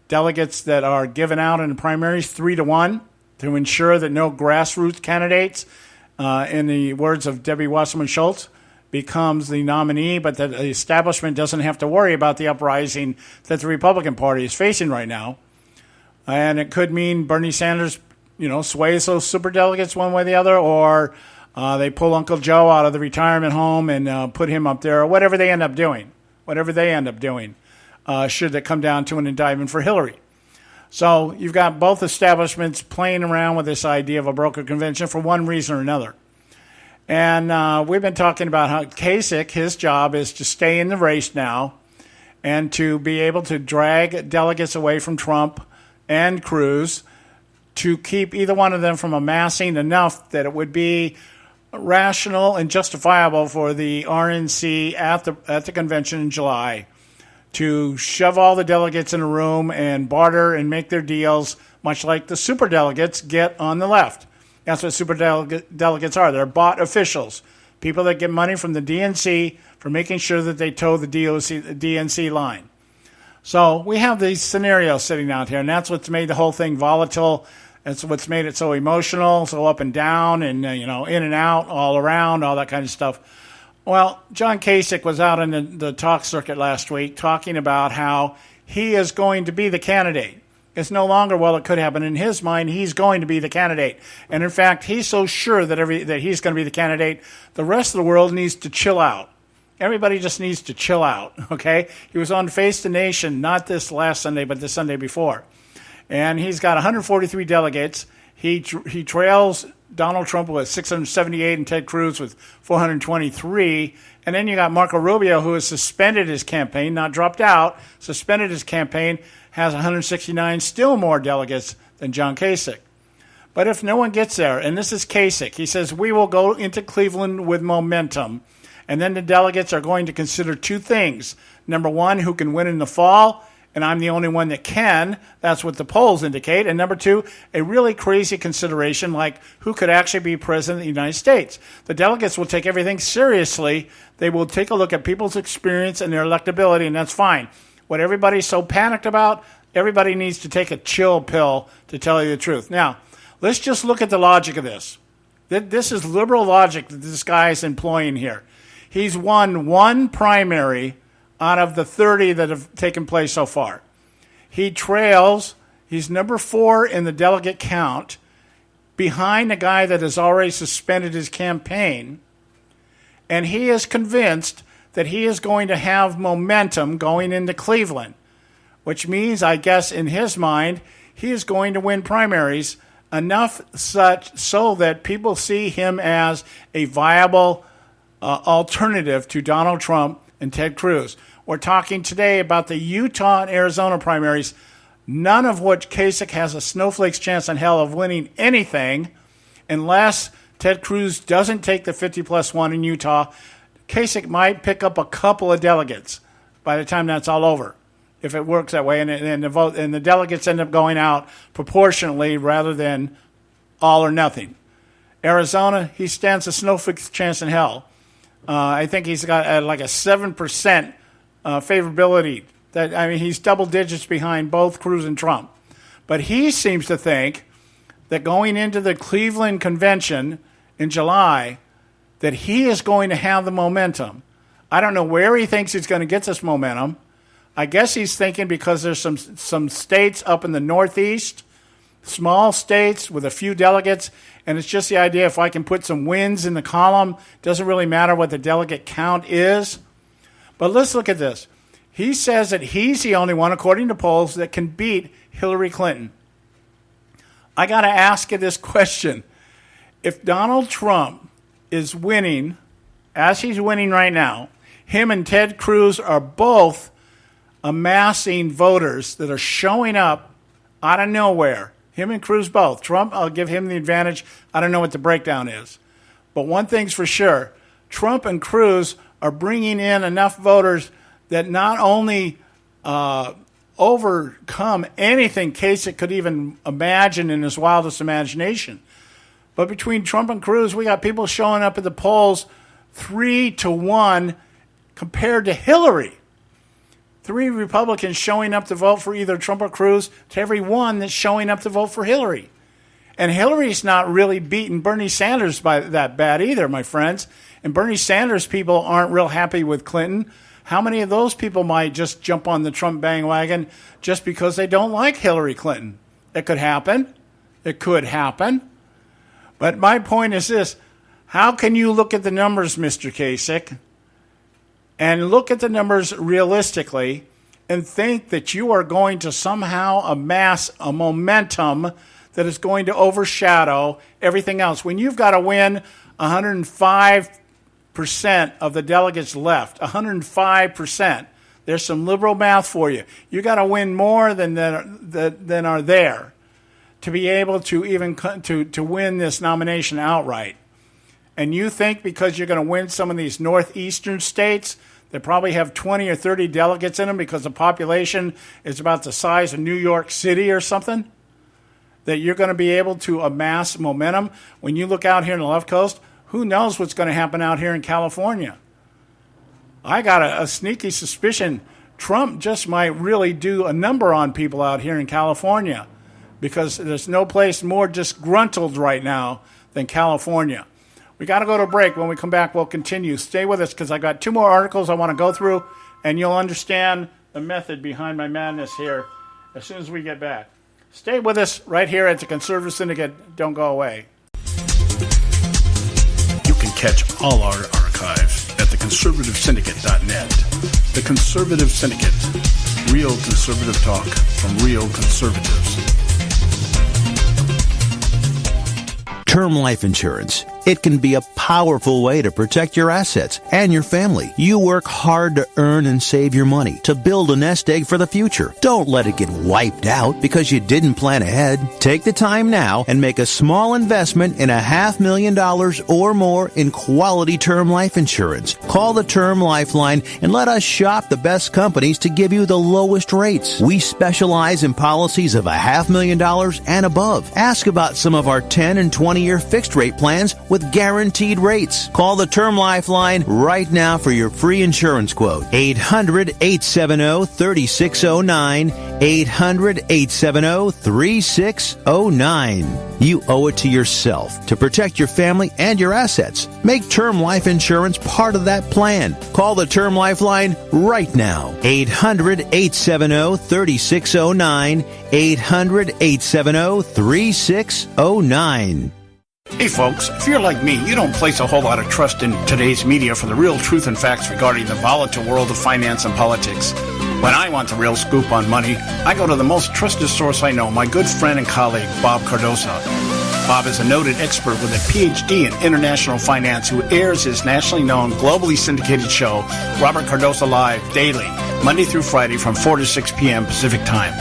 delegates that are given out in the primaries 3-1 to ensure that no grassroots candidates, in the words of Debbie Wasserman Schultz, becomes the nominee, but that the establishment doesn't have to worry about the uprising that the Republican Party is facing right now. And it could mean Bernie Sanders, sways those superdelegates one way or the other, or they pull Uncle Joe out of the retirement home and put him up there, or whatever they end up doing, should it come down to an indictment for Hillary. So you've got both establishments playing around with this idea of a broker convention for one reason or another. And we've been talking about how Kasich, his job is to stay in the race now and to be able to drag delegates away from Trump and Cruz to keep either one of them from amassing enough that it would be rational and justifiable for the RNC at the convention in July to shove all the delegates in a room and barter and make their deals, much like the superdelegates get on the left. That's what superdelegates are. They're bought officials, people that get money from the DNC for making sure that they toe the DNC line. So we have these scenarios sitting out here, and that's what's made the whole thing volatile. That's what's made it so emotional, so up and down, and in and out, all around, all that kind of stuff. Well, John Kasich was out in the talk circuit last week talking about how he is going to be the candidate. It's no longer, well, it could happen. In his mind, he's going to be the candidate. And in fact, he's so sure that he's going to be the candidate, the rest of the world needs to chill out. Everybody just needs to chill out, okay? He was on Face the Nation, not this last Sunday, but the Sunday before. And he's got 143 delegates. He trails Donald Trump with 678 and Ted Cruz with 423. And then you got Marco Rubio, who has suspended his campaign, not dropped out, suspended his campaign, has 169, still more delegates than John Kasich. But if no one gets there, and this is Kasich, he says, we will go into Cleveland with momentum. And then the delegates are going to consider two things. Number one, who can win in the fall? And I'm the only one that can. That's what the polls indicate. And number two, a really crazy consideration like who could actually be president of the United States. The delegates will take everything seriously. They will take a look at people's experience and their electability, and that's fine. What everybody's so panicked about, everybody needs to take a chill pill, to tell you the truth. Now, let's just look at the logic of this. This is liberal logic that this guy is employing here. He's won one primary out of the 30 that have taken place so far. He trails, he's number 4 in the delegate count, behind a guy that has already suspended his campaign, and he is convinced that he is going to have momentum going into Cleveland, which means, I guess, in his mind, he is going to win primaries enough such so that people see him as a viable alternative to Donald Trump and Ted Cruz. We're talking today about the Utah and Arizona primaries, none of which Kasich has a snowflake's chance in hell of winning anything unless Ted Cruz doesn't take the 50+1 in Utah. Kasich might pick up a couple of delegates by the time that's all over, if it works that way, and the delegates end up going out proportionally rather than all or nothing. Arizona, he stands a snowflake's chance in hell. I think he's got like a 7% favorability. He's double digits behind both Cruz and Trump. But he seems to think that going into the Cleveland convention in July, that he is going to have the momentum. I don't know where he thinks he's going to get this momentum. I guess he's thinking because there's some states up in the Northeast, small states with a few delegates, and it's just the idea if I can put some wins in the column, doesn't really matter what the delegate count is. But let's look at this. He says that he's the only one, according to polls, that can beat Hillary Clinton. I got to ask you this question. If Donald Trump is winning, as he's winning right now, him and Ted Cruz are both amassing voters that are showing up out of nowhere. Him and Cruz both. Trump, I'll give him the advantage. I don't know what the breakdown is. But one thing's for sure. Trump and Cruz are bringing in enough voters that not only overcome anything Kasich could even imagine in his wildest imagination, but between Trump and Cruz, we got people showing up at the polls 3-1 compared to Hillary. 3 Republicans showing up to vote for either Trump or Cruz to every one that's showing up to vote for Hillary. And Hillary's not really beating Bernie Sanders by that bad either, my friends. And Bernie Sanders people aren't real happy with Clinton. How many of those people might just jump on the Trump bandwagon just because they don't like Hillary Clinton? It could happen. It could happen. But my point is this. How can you look at the numbers, Mr. Kasich, and look at the numbers realistically and think that you are going to somehow amass a momentum that is going to overshadow everything else. When you've got to win 105% of the delegates left, 105%, there's some liberal math for you. You got to win more than are there to be able to even to win this nomination outright. And you think because you're going to win some of these northeastern states that probably have 20 or 30 delegates in them because the population is about the size of New York City or something, that you're going to be able to amass momentum? When you look out here in the left coast, who knows what's going to happen out here in California? I got a sneaky suspicion Trump just might really do a number on people out here in California, because there's no place more disgruntled right now than California. We got to go to a break. When we come back, we'll continue. Stay with us, because I got 2 more articles I want to go through, and you'll understand the method behind my madness here as soon as we get back. Stay with us right here at the Conservative Syndicate. Don't go away.
You can catch all our archives at theconservativesyndicate.net. The Conservative Syndicate. Real conservative talk from real conservatives.
Term life insurance. It can be a powerful way to protect your assets and your family. You work hard to earn and save your money to build a nest egg for the future. Don't let it get wiped out because you didn't plan ahead. Take the time now and make a small investment in $500,000 or more in quality term life insurance. Call the Term Lifeline and let us shop the best companies to give you the lowest rates. We specialize in policies of $500,000 and above. Ask about some of our 10 and 20-year fixed rate plans with guaranteed rates. Call the Term Lifeline right now for your free insurance quote. 800-870-3609. 800-870-3609. You owe it to yourself to protect your family and your assets. Make term life insurance part of that plan. Call the Term Lifeline right now. 800-870-3609. 800-870-3609.
Hey folks, if you're like me, you don't place a whole lot of trust in today's media for the real truth and facts regarding the volatile world of finance and politics. When I want the real scoop on money, I go to the most trusted source I know, my good friend and colleague, Bob Cardoso. Bob is a noted expert with a PhD in international finance who airs his nationally known, globally syndicated show, Robert Cardoso Live, daily, Monday through Friday from 4 to 6 p.m. Pacific Time.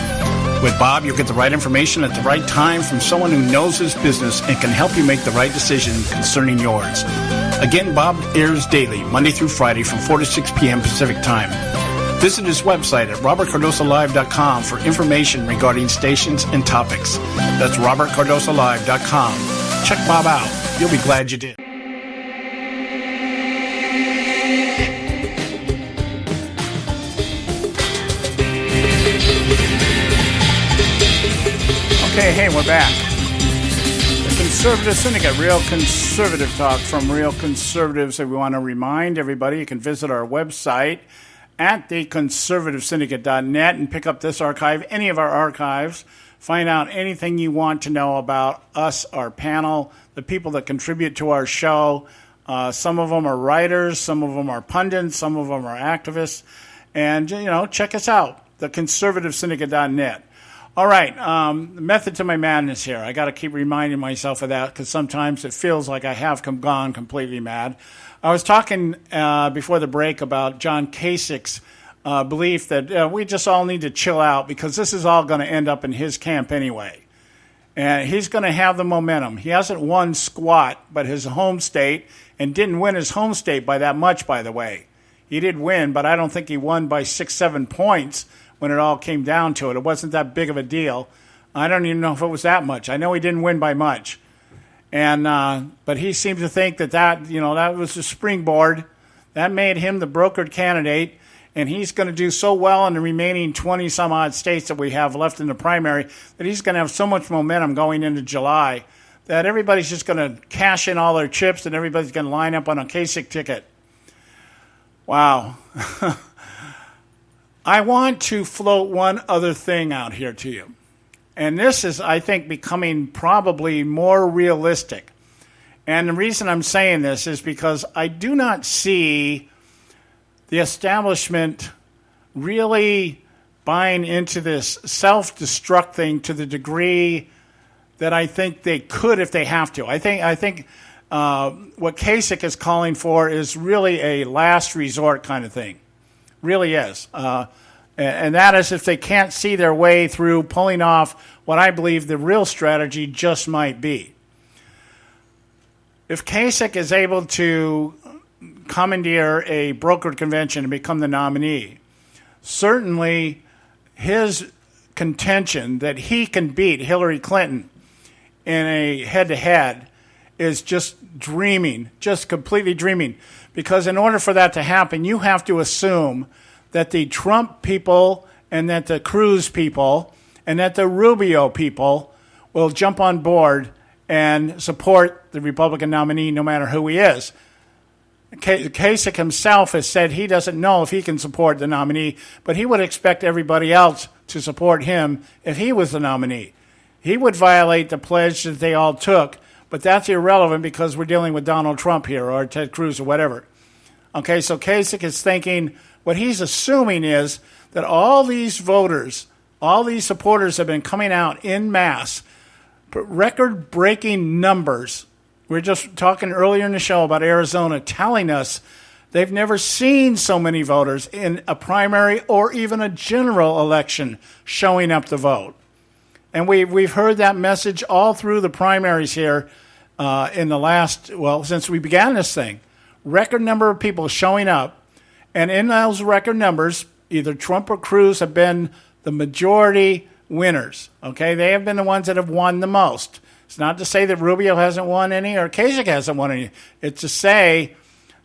With Bob, you'll get the right information at the right time from someone who knows his business and can help you make the right decision concerning yours. Again, Bob airs daily, Monday through Friday from 4 to 6 p.m. Pacific Time. Visit his website at robertcardosolive.com for information regarding stations and topics. That's robertcardosolive.com. Check Bob out. You'll be glad you did. Okay, hey, we're back. The Conservative Syndicate, real conservative talk from real conservatives. And we want to remind everybody you can visit our website at theconservativesyndicate.net and pick up this archive, any of our archives, find out anything you want to know about us, our panel, the people that contribute to our show. Some of them are writers, some of them are pundits, some of them are activists. And, check us out, theconservativesyndicate.net. All right, the method to my madness here. I got to keep reminding myself of that because sometimes it feels like I have gone completely mad. I was talking before the break about John Kasich's belief that we just all need to chill out because this is all going to end up in his camp anyway. And he's going to have the momentum. He hasn't won squat, but his home state, and didn't win his home state by that much, by the way. He did win, but I don't think he won by 6-7 points when it all came down to it. It wasn't that big of a deal. I don't even know if it was that much. I know he didn't win by much. And but he seemed to think that was the springboard. That made him the brokered candidate, and he's going to do so well in the remaining 20-some-odd states that we have left in the primary that he's going to have so much momentum going into July that everybody's just going to cash in all their chips and everybody's going to line up on a Kasich ticket. Wow. I want to float one other thing out here to you. And this is, I think, becoming probably more realistic. And the reason I'm saying this is because I do not see the establishment really buying into this self-destruct thing to the degree that I think they could if they have to. I think what Kasich is calling for is really a last resort kind of thing. Really is. And that is if they can't see their way through pulling off what I believe the real strategy just might be. If Kasich is able to commandeer a brokered convention and become the nominee, certainly his contention that he can beat Hillary Clinton in a head-to-head is just dreaming, just completely dreaming. Because in order for that to happen, you have to assume that the Trump people and that the Cruz people and that the Rubio people will jump on board and support the Republican nominee no matter who he is. Kasich himself has said he doesn't know if he can support the nominee, but he would expect everybody else to support him if he was the nominee. He would violate the pledge that they all took, but that's irrelevant because we're dealing with Donald Trump here or Ted Cruz or whatever. Okay, so Kasich is thinking, what he's assuming is that all these voters, all these supporters have been coming out en masse, record-breaking numbers. We were just talking earlier in the show about Arizona telling us they've never seen so many voters in a primary or even a general election showing up to vote. And we've heard that message all through the primaries here in the last, since we began this thing. Record number of people showing up. And in those record numbers, either Trump or Cruz have been the majority winners. Okay, they have been the ones that have won the most. It's not to say that Rubio hasn't won any or Kasich hasn't won any. It's to say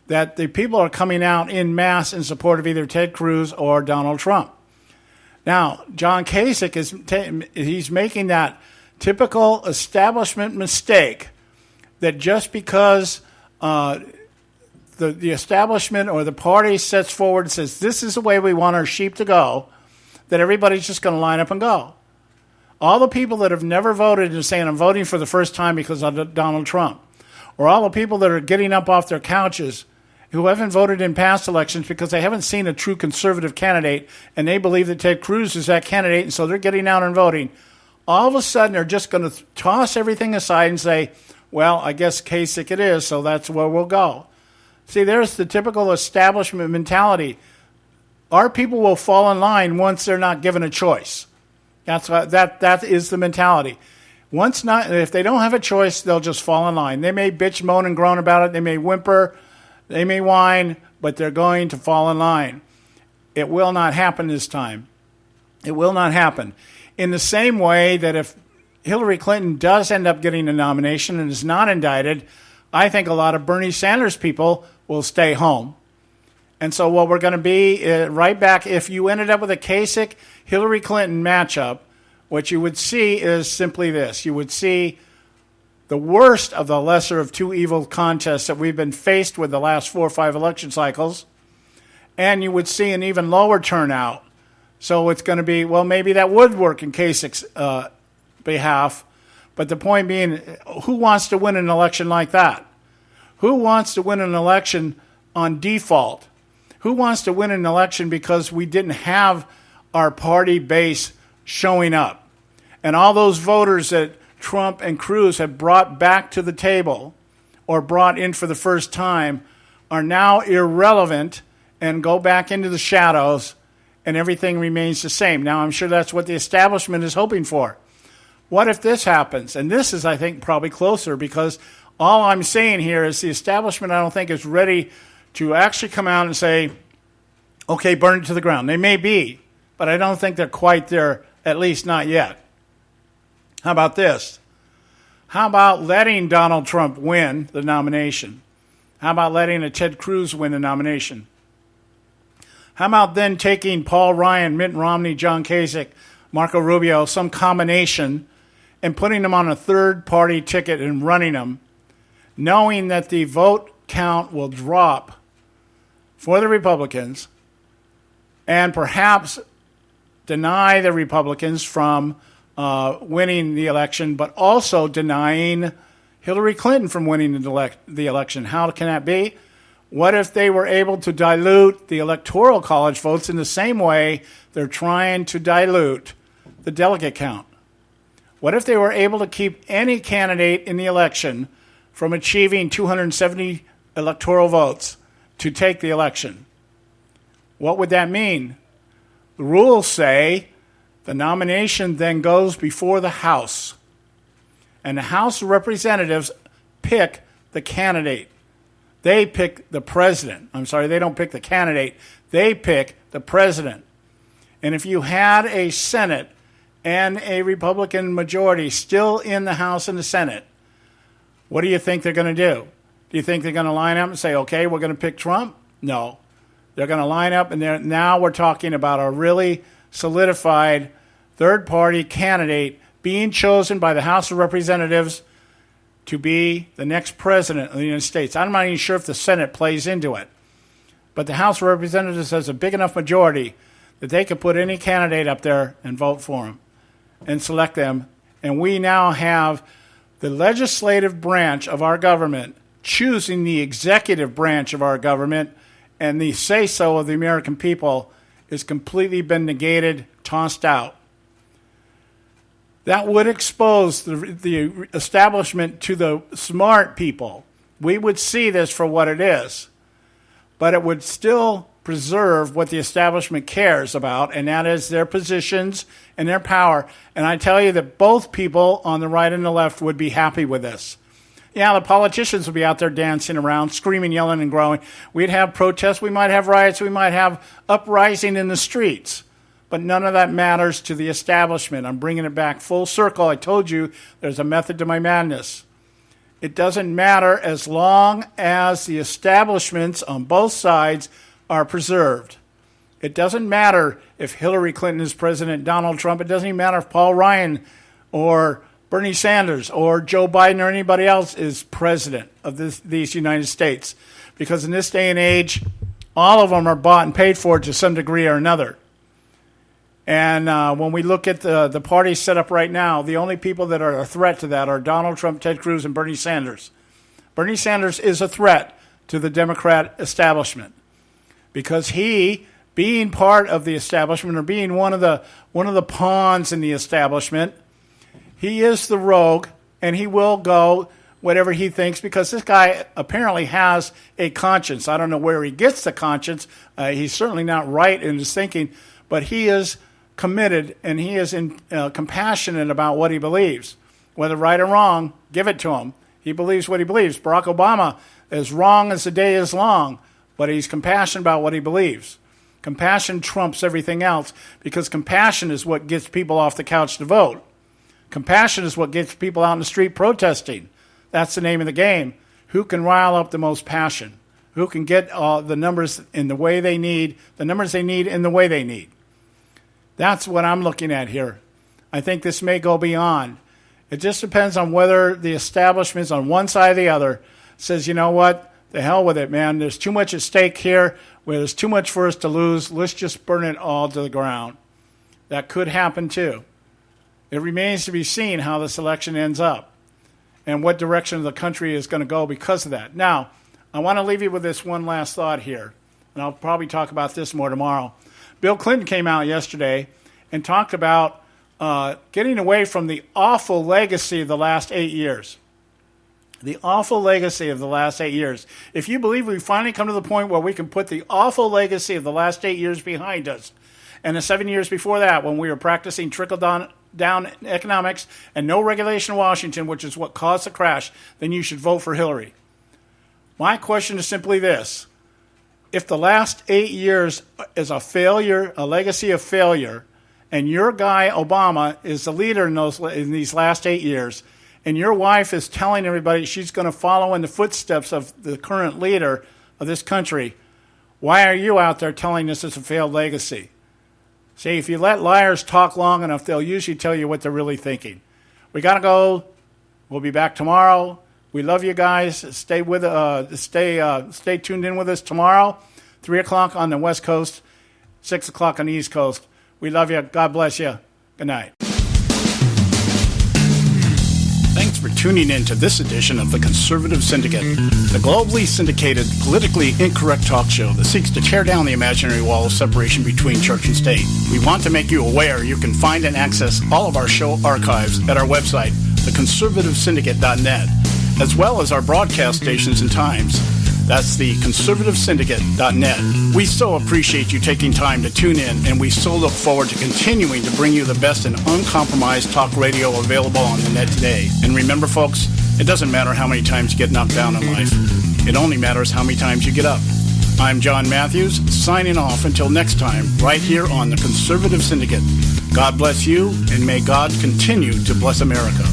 that the people are coming out en masse in support of either Ted Cruz or Donald Trump. Now, John Kasich he's making that typical establishment mistake that just because the establishment or the party sets forward and says, this is the way we want our sheep to go, that everybody's just going to line up and go. All the people that have never voted and saying, I'm voting for the first time because of Donald Trump, or all the people that are getting up off their couches who haven't voted in past elections because they haven't seen a true conservative candidate and they believe that Ted Cruz is that candidate, and so they're getting out and voting, all of a sudden they're just going to toss everything aside and say, well, I guess Kasich it is, so that's where we'll go. See, there's the typical establishment mentality. Our people will fall in line once they're not given a choice. That is the mentality. If they don't have a choice, they'll just fall in line. They may bitch, moan, and groan about it. They may whimper. They may whine, but they're going to fall in line. It will not happen this time. It will not happen. In the same way that if Hillary Clinton does end up getting a nomination and is not indicted, I think a lot of Bernie Sanders people will stay home. And so what we're going to be right back, if you ended up with a Kasich-Hillary Clinton matchup, what you would see is simply this. You would see the worst of the lesser of two evil contests that we've been faced with the last 4 or 5 election cycles, and you would see an even lower turnout. So it's going to be, well, maybe that would work in Kasich's behalf, but the point being, who wants to win an election like that? Who wants to win an election on default? Who wants to win an election because we didn't have our party base showing up? And all those voters that Trump and Cruz have brought back to the table or brought in for the first time are now irrelevant and go back into the shadows, and everything remains the same. Now, I'm sure that's what the establishment is hoping for. What if this happens? And this is, I think, probably closer, because all I'm saying here is the establishment, I don't think, is ready to actually come out and say, okay, burn it to the ground. They may be, but I don't think they're quite there, at least not yet. How about this? How about letting Donald Trump win the nomination? How about letting a Ted Cruz win the nomination? How about then taking Paul Ryan, Mitt Romney, John Kasich, Marco Rubio, some combination, and putting them on a third-party ticket and running them, knowing that the vote count will drop for the Republicans and perhaps deny the Republicans from winning the election, but also denying Hillary Clinton from winning the election. How can that be? What if they were able to dilute the Electoral College votes in the same way they're trying to dilute the delegate count? What if they were able to keep any candidate in the election from achieving 270 electoral votes to take the election? What would that mean? The rules say the nomination then goes before the House, and the House of Representatives pick the candidate. They pick the president. I'm sorry, they don't pick the candidate. They pick the president. And if you had a Senate and a Republican majority still in the House and the Senate, what do you think they're going to do? Do you think they're going to line up and say, okay, we're going to pick Trump? No. They're going to line up, and now we're talking about a really solidified third-party candidate being chosen by the House of Representatives to be the next president of the United States. I'm not even sure if the Senate plays into it. But the House of Representatives has a big enough majority that they could put any candidate up there and vote for them and select them. And we now have the legislative branch of our government choosing the executive branch of our government, and the say-so of the American people has completely been negated, tossed out. That would expose the establishment to the smart people. We would see this for what it is, but it would still preserve what the establishment cares about, and that is their positions and their power. And I tell you that both people on the right and the left would be happy with this. Yeah, the politicians would be out there dancing around, screaming, yelling, and growing. We'd have protests. We might have riots. We might have uprising in the streets. But none of that matters to the establishment. I'm bringing it back full circle. I told you there's a method to my madness. It doesn't matter as long as the establishments on both sides are preserved. It doesn't matter if Hillary Clinton is President Donald Trump. It doesn't even matter if Paul Ryan or Bernie Sanders or Joe Biden or anybody else is president of these United States. Because in this day and age, all of them are bought and paid for to some degree or another. And when we look at the parties set up right now, the only people that are a threat to that are Donald Trump, Ted Cruz, and Bernie Sanders. Bernie Sanders is a threat to the Democrat establishment because he, being part of the establishment or being one of the pawns in the establishment, he is the rogue, and he will go whatever he thinks because this guy apparently has a conscience. I don't know where he gets the conscience. He's certainly not right in his thinking, but he is committed, and he is compassionate about what he believes. Whether right or wrong, give it to him. He believes what he believes. Barack Obama is wrong as the day is long, but he's compassionate about what he believes. Compassion trumps everything else because compassion is what gets people off the couch to vote. Compassion is what gets people out in the street protesting. That's the name of the game. Who can rile up the most passion? Who can get the numbers in the way they need, the numbers they need in the way they need? That's what I'm looking at here. I think this may go beyond. It just depends on whether the establishments on one side or the other says, you know what, the hell with it, man. There's too much at stake here. Where there's too much for us to lose. Let's just burn it all to the ground. That could happen too. It remains to be seen how this election ends up and what direction the country is going to go because of that. Now, I want to leave you with this one last thought here, and I'll probably talk about this more tomorrow. Bill Clinton came out yesterday and talked about getting away from the awful legacy of the last 8 years. The awful legacy of the last 8 years. If you believe we've finally come to the point where we can put the awful legacy of the last 8 years behind us, and the 7 years before that when we were practicing trickle-down economics and no regulation in Washington, which is what caused the crash, then you should vote for Hillary. My question is simply this. If the last 8 years is a failure, a legacy of failure, and your guy Obama is the leader in these last 8 years, and your wife is telling everybody she's going to follow in the footsteps of the current leader of this country, why are you out there telling us it's a failed legacy? See, if you let liars talk long enough, they'll usually tell you what they're really thinking. We got to go. We'll be back tomorrow. We love you guys. Stay tuned in with us tomorrow, 3 o'clock on the West Coast, 6 o'clock on the East Coast. We love you. God bless you. Good night.
Thanks for tuning in to this edition of the Conservative Syndicate, the globally syndicated, politically incorrect talk show that seeks to tear down the imaginary wall of separation between church and state. We want to make you aware you can find and access all of our show archives at our website, theconservativesyndicate.net, as well as our broadcast stations and times. That's the conservativesyndicate.net. We so appreciate you taking time to tune in, and we so look forward to continuing to bring you the best and uncompromised talk radio available on the net today. And remember, folks, it doesn't matter how many times you get knocked down in life. It only matters how many times you get up. I'm John Matthews, signing off until next time, right here on the Conservative Syndicate. God bless you, and may God continue to bless America.